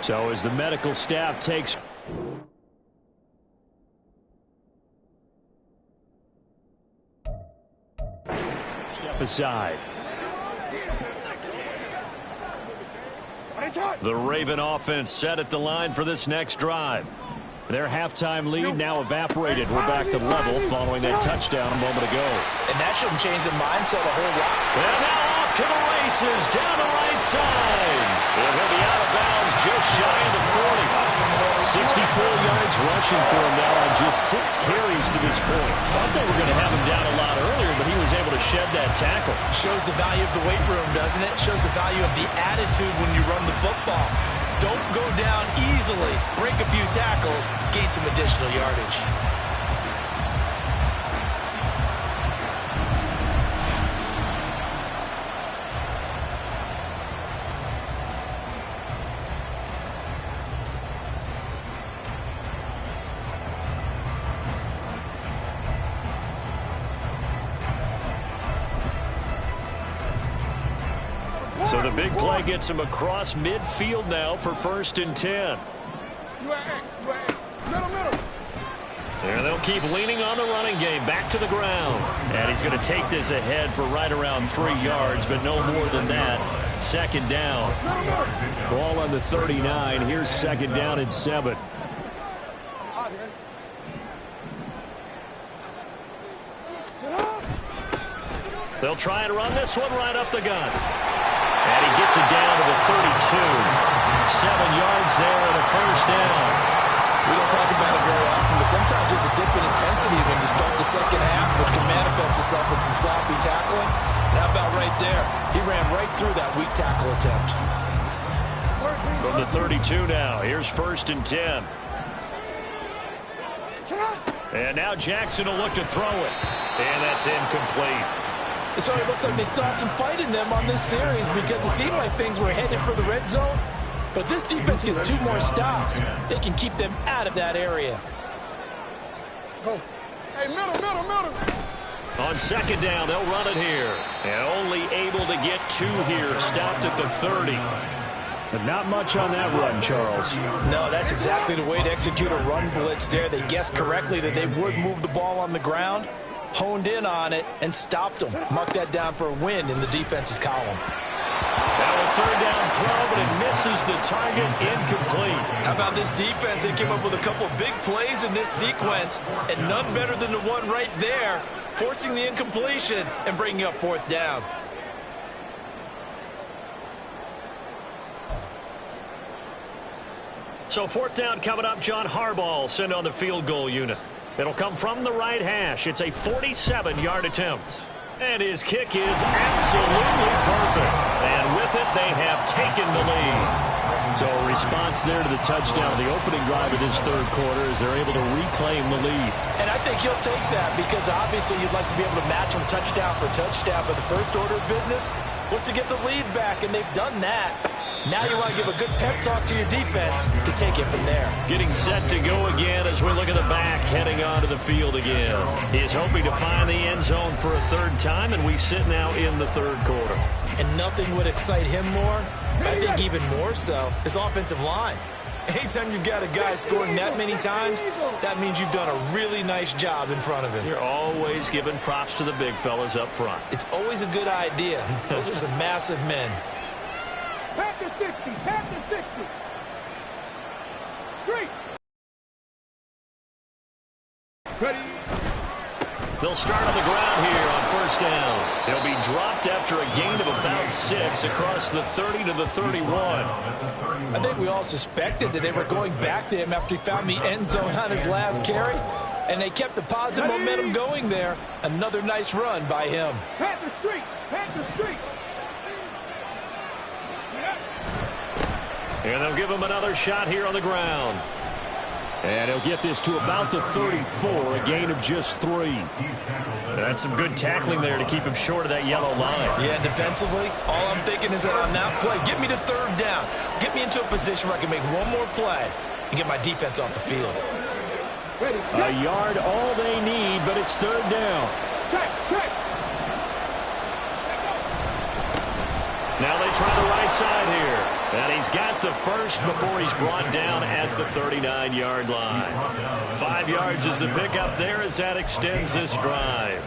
So as the medical staff takes... step aside. The Raven offense set at the line for this next drive. Their halftime lead now evaporated. We're back to level following that touchdown a moment ago. And that shouldn't change the mindset a whole lot. And now off to the races, down the right side. And he'll be out of bounds just shy of the 40. 64 yards rushing for him now on just 6 carries to this point. Thought they were going to have him down a lot earlier, but he was able to shed that tackle. Shows the value of the weight room, doesn't it? Shows the value of the attitude when you run the football. Don't go down easily. Break a few tackles, gain some additional yardage. So the big play gets him across midfield now for 1st and 10. Middle. And they'll keep leaning on the running game. Back to the ground. And he's going to take this ahead for right around 3 yards, but no more than that. 2nd down. Ball on the 39. Here's 2nd down and 7. They'll try and run this one right up the gut. And he gets it down to the 32. 7 yards there and a 1st down. We don't talk about it very often, but sometimes there's a dip in intensity when you start the second half, which can manifest itself in some sloppy tackling. And how about right there? He ran right through that weak tackle attempt. From the 32 now, here's 1st and 10. And now Jackson will look to throw it. And that's incomplete. So it looks like they still have some fight in them on this series because it seemed like things were headed for the red zone. But this defense gets 2 more stops. They can keep them out of that area. Hey, middle. On 2nd down, they'll run it here. And only able to get 2 here. Stopped at the 30. But not much on that run, Charles. No, that's exactly the way to execute a run blitz there. They guessed correctly that they would move the ball on the ground, honed in on it, and stopped them. Mark that down for a win in the defense's column. Now a 3rd down throw, but it misses the target. Incomplete. How about this defense? They came up with a couple of big plays in this sequence, and none better than the one right there, forcing the incompletion and bringing up 4th down. So 4th down coming up. John Harbaugh sent on the field goal unit. It'll come from the right hash. It's a 47-yard attempt. And his kick is absolutely perfect. And with it, they have taken the lead. So a response there to the touchdown, the opening drive of this 3rd quarter, as they're able to reclaim the lead. And I think you'll take that because obviously you'd like to be able to match them touchdown for touchdown. But the first order of business was to get the lead back, and they've done that. Now you want to give a good pep talk to your defense to take it from there. Getting set to go again as we look at the back heading onto the field again. He's hoping to find the end zone for a 3rd time, and we sit now in the 3rd quarter. And nothing would excite him more, I think even more so, his offensive line. Anytime you've got a guy scoring that many times, that means you've done a really nice job in front of him. You're always giving props to the big fellas up front. It's always a good idea. Those are some massive men. Pass to 60. 3. Ready. They'll start on the ground here on 1st down. He'll be dropped after a gain of about 6 across the 30 to the 31. I think we all suspected that they were going back to him after he found the end zone on his last carry. And they kept the positive momentum going there. Another nice run by him. Pass the street. And they'll give him another shot here on the ground. And he'll get this to about the 34, a gain of just 3. That's some good tackling there to keep him short of that yellow line. Yeah, defensively, all I'm thinking is that on that play, get me to 3rd down. Get me into a position where I can make one more play and get my defense off the field. A yard, all they need, but it's 3rd down. Now they try the right side here. And he's got the first before he's brought down at the 39-yard line. 5 yards is the pickup there as that extends this drive.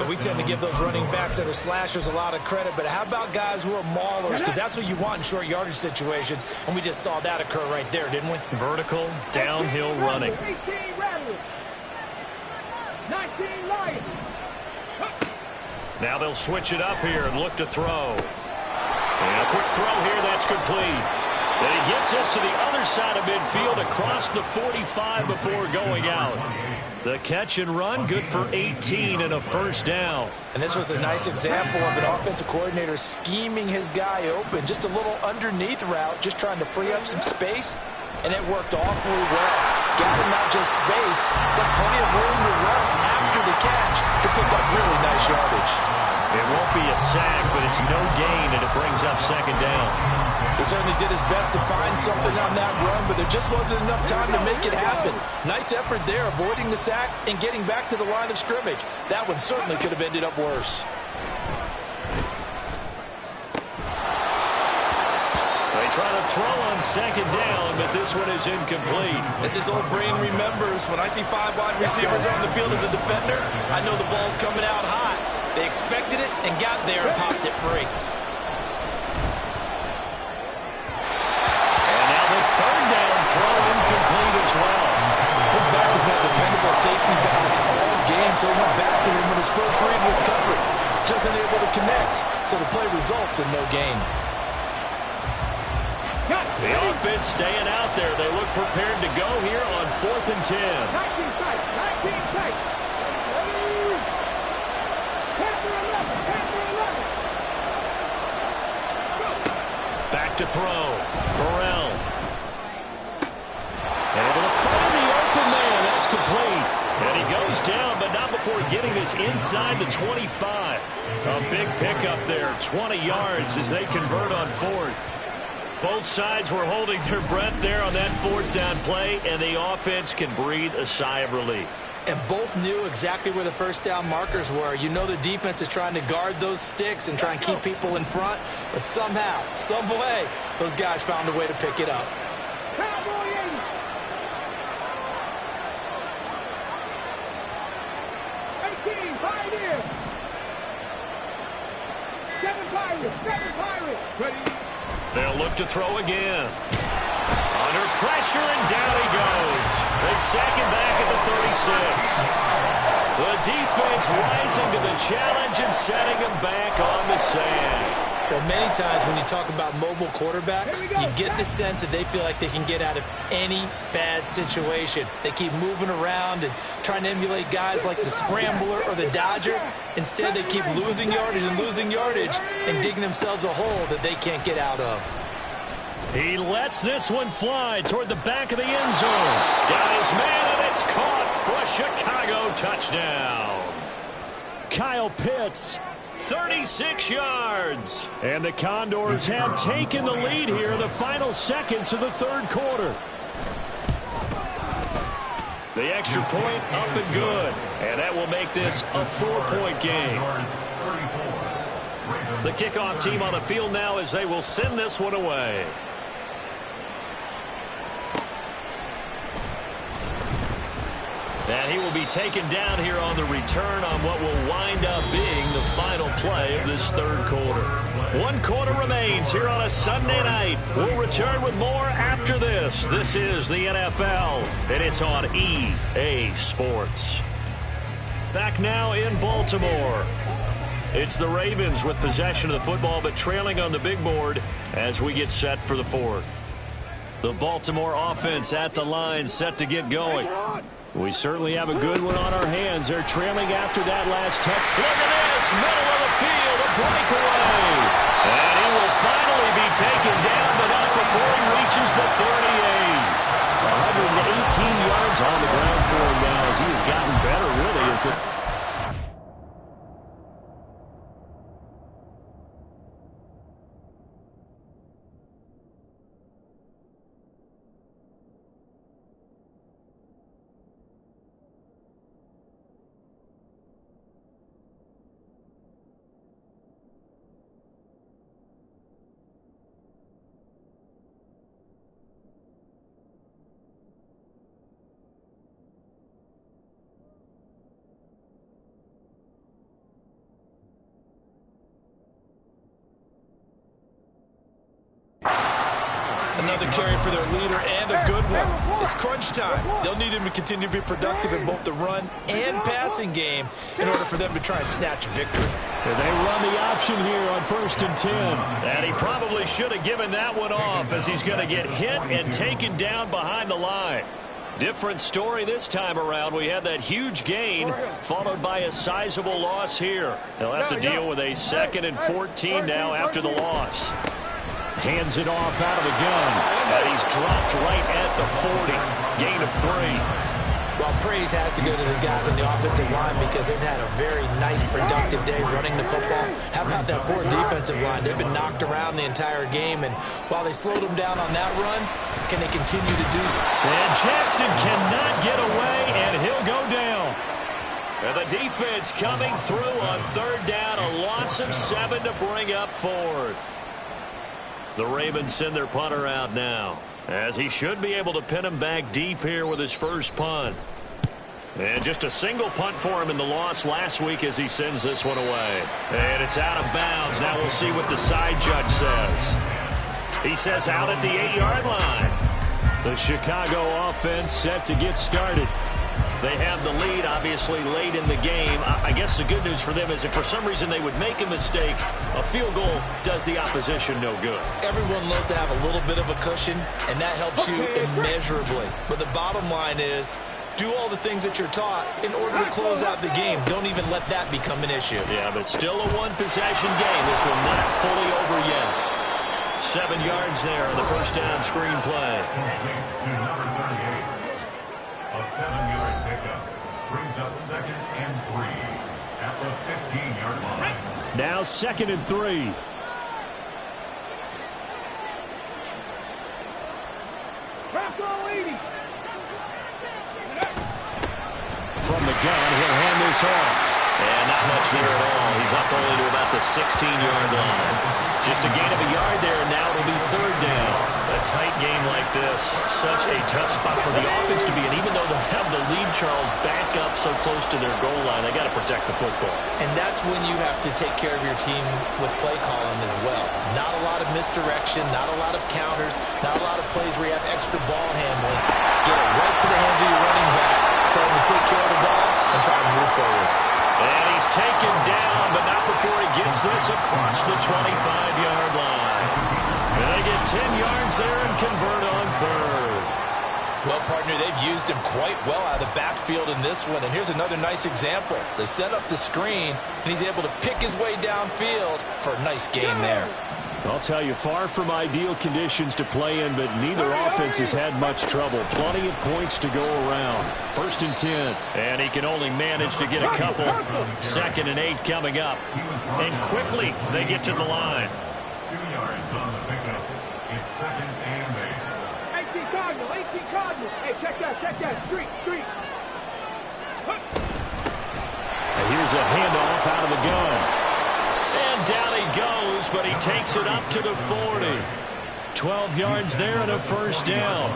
We tend to give those running backs that are slashers a lot of credit, but how about guys who are maulers? Because that's what you want in short yardage situations, and we just saw that occur right there, didn't we? Vertical, downhill running. 18 Rattlers. 19 Lions. Now they'll switch it up here and look to throw. And a quick throw here, that's complete. And he gets us to the other side of midfield across the 45 before going out. The catch and run, good for 18 and a first down. And this was a nice example of an offensive coordinator scheming his guy open. Just a little underneath route, just trying to free up some space. And it worked awfully well. Got him not just space, but plenty of room to run after the catch to pick up really nice yardage. It won't be a sack, but it's no gain, and it brings up second down. He certainly did his best to find something on that run, but there just wasn't enough time to make it happen. Nice effort there, avoiding the sack and getting back to the line of scrimmage. That one certainly could have ended up worse. try to throw on second down, but this one is incomplete. As his old brain remembers, when I see 5 wide receivers on the field as a defender, I know the ball's coming out high. They expected it and got there and popped it free. And now the third down throw incomplete as well. His back has been a dependable safety down all game, so he went back to him when his first read was covered. Just unable to connect, so the play results in no gain. The offense staying out there. They look prepared to go here on 4th and 10. 19 tight. 19 tight. Panther 11. Panther 11. Back to throw. Burrell. Able to find the open man. That's complete. And he goes down, but not before getting this inside the 25. A big pickup there. 20 yards as they convert on 4th. Both sides were holding their breath there on that 4th down play, and the offense can breathe a sigh of relief. And both knew exactly where the first down markers were. You know the defense is trying to guard those sticks and try and keep people in front, but somehow, some way, those guys found a way to pick it up. Cowboy 80. 18, Pioneer. 7 Pirates. 7 Pirates. Ready. They'll look to throw again. Under pressure, and down he goes. They sack him back at the 36. The defense rising to the challenge and setting him back on the sand. Well, many times when you talk about mobile quarterbacks, you get the sense that they feel like they can get out of any bad situation. They keep moving around and trying to emulate guys like the Scrambler or the Dodger. Instead, they keep losing yardage and digging themselves a hole that they can't get out of. He lets this one fly toward the back of the end zone. Got his man, and it's caught for a Chicago touchdown. Kyle Pitts, 36 yards. And the Condors have taken the lead here in the final seconds of the third quarter. The extra point up and good. And that will make this a 4-point game. The kickoff team on the field now as they will send this one away. And he will be taken down here on the return on what will wind up being the final play of this third quarter. 1 quarter remains here on a Sunday night. We'll return with more after this. This is the NFL, and it's on EA Sports. Back now in Baltimore. It's the Ravens with possession of the football, but trailing on the big board as we get set for the 4th. The Baltimore offense at the line, set to get going. We certainly have a good one on our hands. They're trailing after that last touch. Look at this, middle of the field, a breakaway. And he will finally be taken down, but not before he reaches the 38. 118 yards on the ground for him now as he has gotten better, really, as the Another carry for their leader and a good one. It's crunch time. They'll need him to continue to be productive in both the run and passing game in order for them to try and snatch a victory. And they run the option here on 1st and 10. And he probably should have given that one off as he's going to get hit and taken down behind the line. Different story this time around. We had that huge gain followed by a sizable loss here. They'll have to deal with a 2nd and 14 now after the loss. Hands it off out of the gun. And he's dropped right at the 40. Gain of 3. Well, praise has to go to the guys on the offensive line because they've had a very nice, productive day running the football. How about that poor defensive line? They've been knocked around the entire game, and while they slowed them down on that run, can they continue to do so? And Jackson cannot get away, and he'll go down. And the defense coming through on 3rd down, a loss of 7 to bring up 4th. The Ravens send their punter out now, as he should be able to pin him back deep here with his first punt. And just a single punt for him in the loss last week as he sends this one away. And it's out of bounds. Now we'll see what the side judge says. He says out at the 8-yard line. The Chicago offense set to get started. They have the lead, obviously, late in the game. I guess the good news for them is if for some reason they would make a mistake, a field goal does the opposition no good. Everyone loves to have a little bit of a cushion, and that helps you immeasurably. But the bottom line is, do all the things that you're taught in order to close out the game. Don't even let that become an issue. Yeah, but still a one-possession game. This one not fully over yet. 7 yards there on the first down screen play. To number 38. A 7-yard pickup brings up 2nd and 3 at the 15-yard line. Now 2nd and 3. Bronco 80. From the gun, he'll hand this off. And not much there at all. He's up only to about the 16-yard line. Just a gain of a yard there, and now it'll be 3rd down. A tight game like this, such a tough spot for the offense to be in. Even though they have the lead, Charles, back up so close to their goal line, they got to protect the football. And that's when you have to take care of your team with play calling as well. Not a lot of misdirection, not a lot of counters, not a lot of plays where you have extra ball handling. Get it right to the hands of your running back. Tell him to take care of the ball and try to move forward. And he's taken down, but not before he gets this across the 25-yard line. And they get 10 yards there and convert on 3rd. Well, partner, they've used him quite well out of the backfield in this one. And here's another nice example. They set up the screen, and he's able to pick his way downfield for a nice gain there. I'll tell you, far from ideal conditions to play in, but neither offense has had much trouble. Plenty of points to go around. 1st and 10. And he can only manage to get a couple. 2nd and 8 coming up. And quickly, they get to the line. 2 yards on the pickup. It's 2nd and 8. 18 Cardinal, 18 Cardinal. Hey, check that. Street. And here's a handoff out of the gun. And down he goes, but he takes it up to the 40. 12 yards there and a 1st down.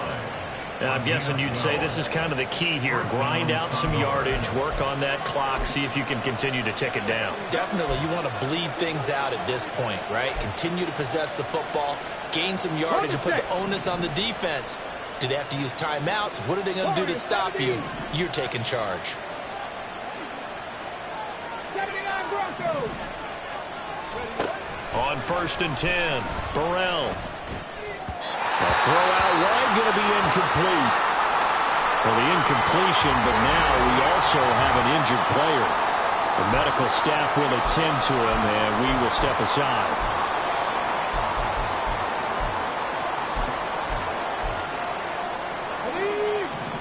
And I'm guessing you'd say this is kind of the key here. Grind out some yardage, work on that clock, see if you can continue to tick it down. Definitely, you want to bleed things out at this point, right? Continue to possess the football, gain some yardage, and put the onus on the defense. Do they have to use timeouts? What are they going to do to stop you? You're taking charge. 79 Broncos. On 1st and 10, Burrell. A throw out wide going to be incomplete. Well, the incompletion, but now we also have an injured player. The medical staff will attend to him, and we will step aside.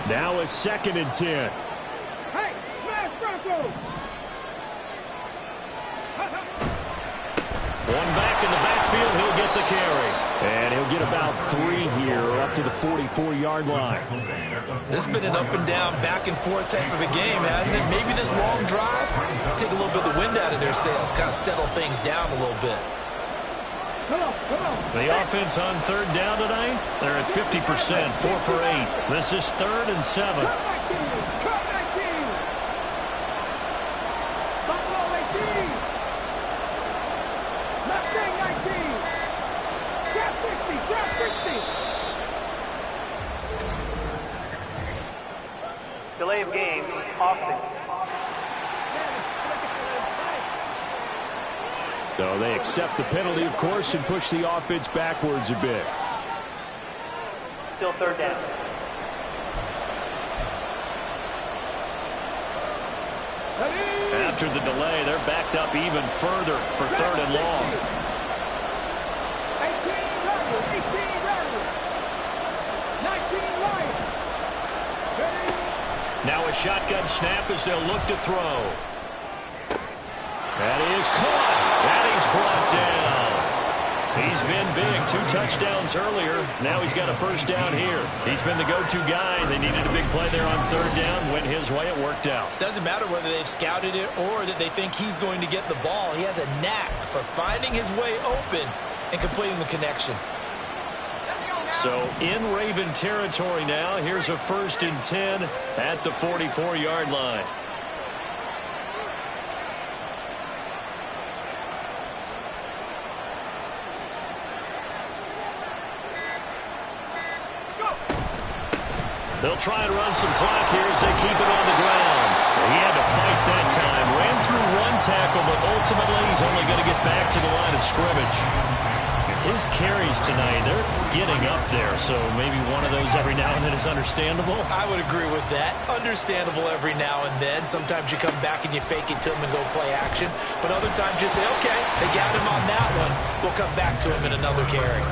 Now it's 2nd and 10. Hey, smash Broncos. One back in the backfield, he'll get the carry. And he'll get about 3 here up to the 44-yard line. This has been an up-and-down, back-and-forth type of a game, hasn't it? Maybe this long drive, take a little bit of the wind out of their sails, kind of settle things down a little bit. Come on. The offense on 3rd down tonight, they're at 50%, 4 for 8. This is 3rd and 7. Cut 19. Buffalo 18. Mustang 19. Trap 60. Delay of game, offense. So they accept the penalty, of course, and push the offense backwards a bit. Still 3rd down. After the delay, they're backed up even further for 3rd and long. 18 Rebels. 19 Lions. Now a shotgun snap as they'll look to throw. That is caught. And he's brought down. He's been big. 2 touchdowns earlier. Now he's got a 1st down here. He's been the go-to guy. They needed a big play there on 3rd down. Went his way. It worked out. Doesn't matter whether they've scouted it or that they think he's going to get the ball. He has a knack for finding his way open and completing the connection. So in Raven territory now. Here's a 1st and 10 at the 44-yard line. They'll try and run some clock here as they keep it on the ground. He had to fight that time. Ran through one tackle, but ultimately he's only going to get back to the line of scrimmage. His carries tonight, they're getting up there, so maybe one of those every now and then is understandable. I would agree with that. Understandable every now and then. Sometimes you come back and you fake it to him and go play action. But other times you say, okay, they got him on that one. We'll come back to him in another carry.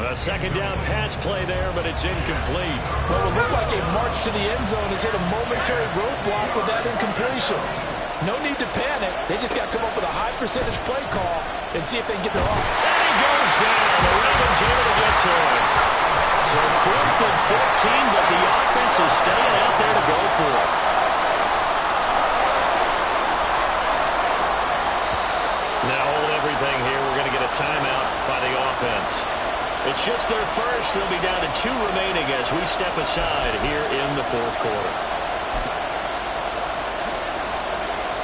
A 2nd down pass play there, but it's incomplete. What would look like a march to the end zone has hit a momentary roadblock with that incompletion. No need to panic. They just got to come up with a high percentage play call and see if they can get their off. And he goes down. The Ravens able to get to him. So 4th and 15, but the offense is staying out there to go for it. Now hold everything here. We're going to get a timeout by the offense. It's just their first. They'll be down to 2 remaining as we step aside here in the 4th quarter.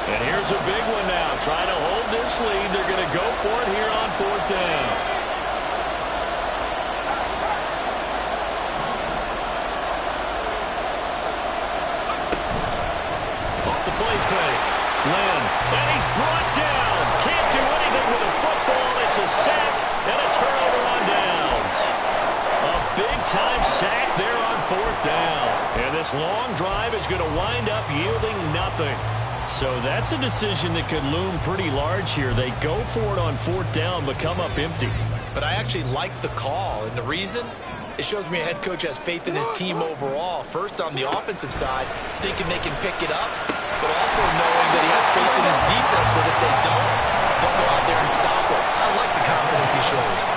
And here's a big one now. Trying to hold this lead. They're going to go for it here on 4th down. Off the play fake. Lynn. And he's brought down. Can't do anything with a football. It's a sack and a turnover on downs. A big-time sack there on 4th down. And this long drive is going to wind up yielding nothing. So that's a decision that could loom pretty large here. They go for it on 4th down, but come up empty. But I actually like the call, and the reason? It shows me a head coach has faith in his team overall. First, on the offensive side, thinking they can pick it up, but also knowing that he has faith in his defense that if they don't, they'll go out there and stop him. I like the confidence he showed.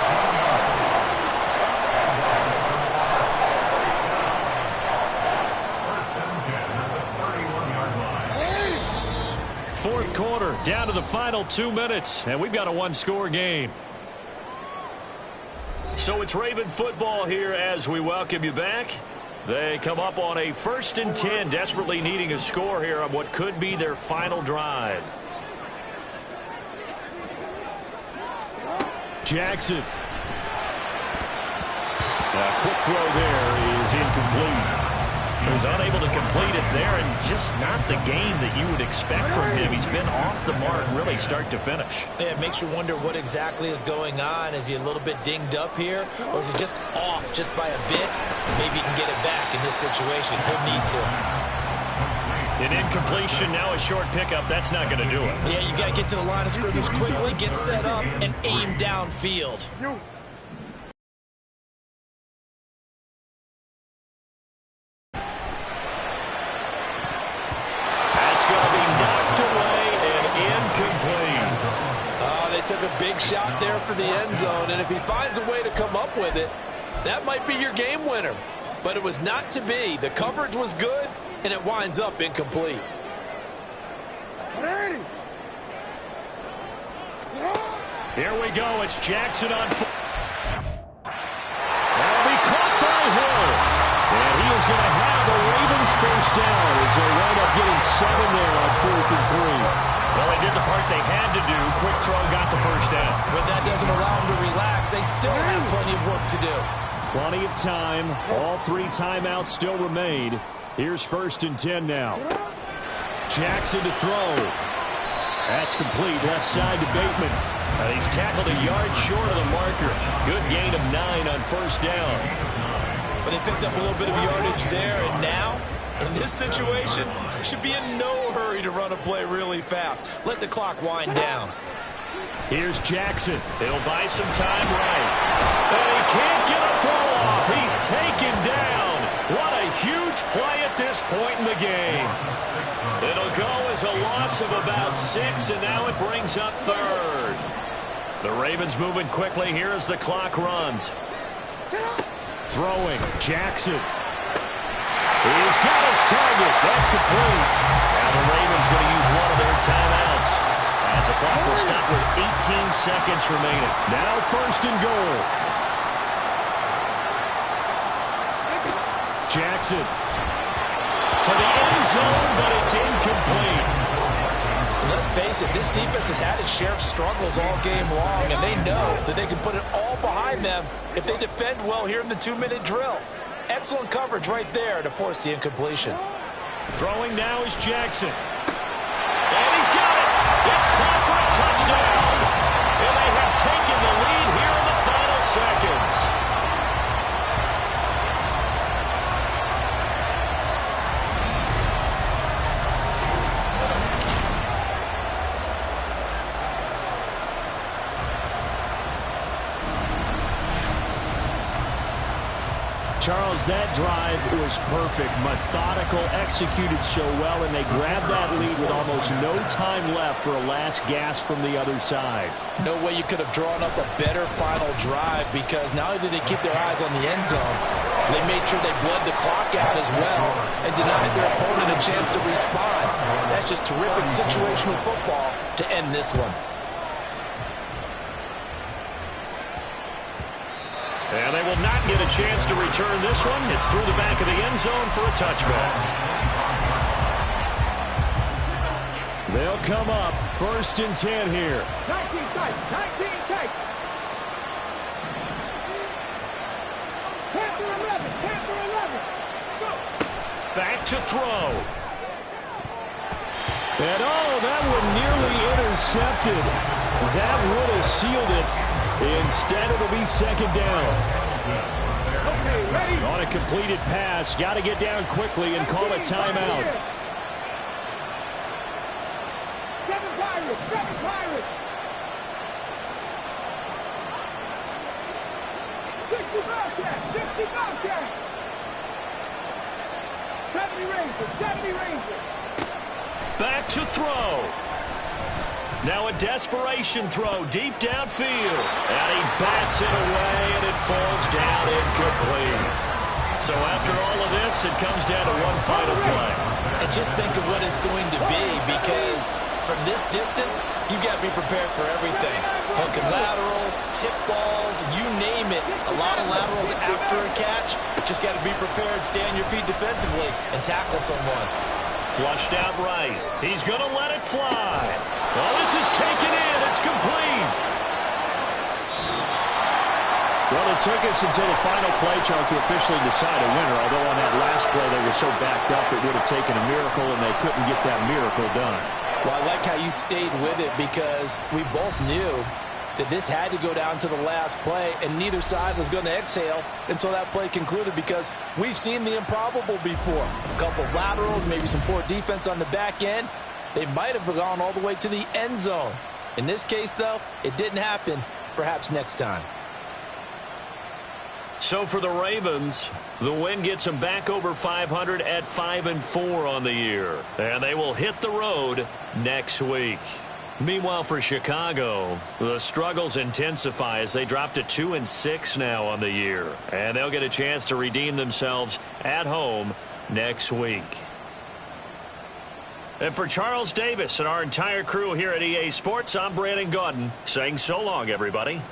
4th quarter, down to the final 2 minutes, and we've got a 1-score game. So it's Raven football here as we welcome you back. They come up on a 1st and 10, desperately needing a score here on what could be their final drive. Jackson. A quick throw there is incomplete. He was unable to complete it there, and just not the game that you would expect from him. He's been off the mark really start to finish. Yeah, it makes you wonder what exactly is going on. Is he a little bit dinged up here, or is he just off just by a bit? Maybe he can get it back in this situation. He'll need to. An incompletion, now a short pickup. That's not going to do it. Yeah, you got to get to the line of scrimmage quickly, get set up, and aim downfield. Took a big shot there for the end zone, and if he finds a way to come up with it, that might be your game winner. But it was not to be. The coverage was good, and it winds up incomplete. Here we go. It's Jackson on foot. That'll be caught by Hill. And he is going to have the Ravens 1st down as they wind up getting 7 there on 4th and 3. Well, they did the part they had to do. Quick throw got the 1st down. But that doesn't allow them to relax. They still have plenty of work to do. Plenty of time. All 3 timeouts still remain. Here's 1st and 10 now. Jackson to throw. That's complete. Left side to Bateman. He's tackled a yard short of the marker. Good gain of 9 on 1st down. But they picked up a little bit of yardage there, and now, in this situation, should be in no hurry to run a play really fast. Let the clock wind down. Here's Jackson. He'll buy some time right. And he can't get a throw off. He's taken down. What a huge play at this point in the game. It'll go as a loss of about 6, and now it brings up 3rd. The Ravens moving quickly here as the clock runs. Throwing. Jackson. He's got his target. That's complete. Now the Ravens going to use one of their timeouts as the clock will stop with 18 seconds remaining. Now 1st and goal. Jackson. To the end zone, but it's incomplete. Let's face it, this defense has had its share of struggles all game long, and they know that they can put it all behind them if they defend well here in the 2-minute drill. Excellent coverage right there to force the incompletion. Throwing now is Jackson. And he's got it. It's caught for a touchdown. And they have taken the lead here in the final seconds. Charles, that drive was perfect, methodical, executed so well, and they grabbed that lead with almost no time left for a last gasp from the other side. No way you could have drawn up a better final drive, because not only did they keep their eyes on the end zone, they made sure they bled the clock out as well and denied their opponent a chance to respond. That's just terrific situational football to end this one. And they will not get a chance to return this one. It's through the back of the end zone for a touchback. They'll come up 1st and 10 here. 19 tight. 19 tight. Panther 11. Panther 11. Go. Back to throw. And oh, that one nearly intercepted. That would have sealed it. Instead, it'll be 2nd down. Okay, ready? On a completed pass, got to get down quickly and call a timeout. 7 Pirates. 7 Pirates. 60 Bobcats. 60 Bobcats. 70 Rangers. 70 Rangers. Back to throw. Now a desperation throw deep downfield. And he bats it away, and it falls down incomplete. So after all of this, it comes down to one final play. And just think of what it's going to be, because from this distance, you've got to be prepared for everything. Hook and laterals, tip balls, you name it. A lot of laterals after a catch. Just got to be prepared, stay on your feet defensively, and tackle someone. Flushed out right. He's going to let it fly. Oh, this is taken in. It's complete. Well, it took us until the final play, Charles, to officially decide a winner. Although on that last play they were so backed up, it would have taken a miracle, and they couldn't get that miracle done. Well, I like how you stayed with it, because we both knew that this had to go down to the last play, and neither side was going to exhale until that play concluded, because we've seen the improbable before. A couple of laterals, maybe some poor defense on the back end. They might have gone all the way to the end zone. In this case, though, it didn't happen. Perhaps next time. So for the Ravens, the win gets them back over 500 at 5-4 on the year. And they will hit the road next week. Meanwhile, for Chicago, the struggles intensify as they drop to 2-6 now on the year. And they'll get a chance to redeem themselves at home next week. And for Charles Davis and our entire crew here at EA Sports, I'm Brandon Gaudin saying so long, everybody.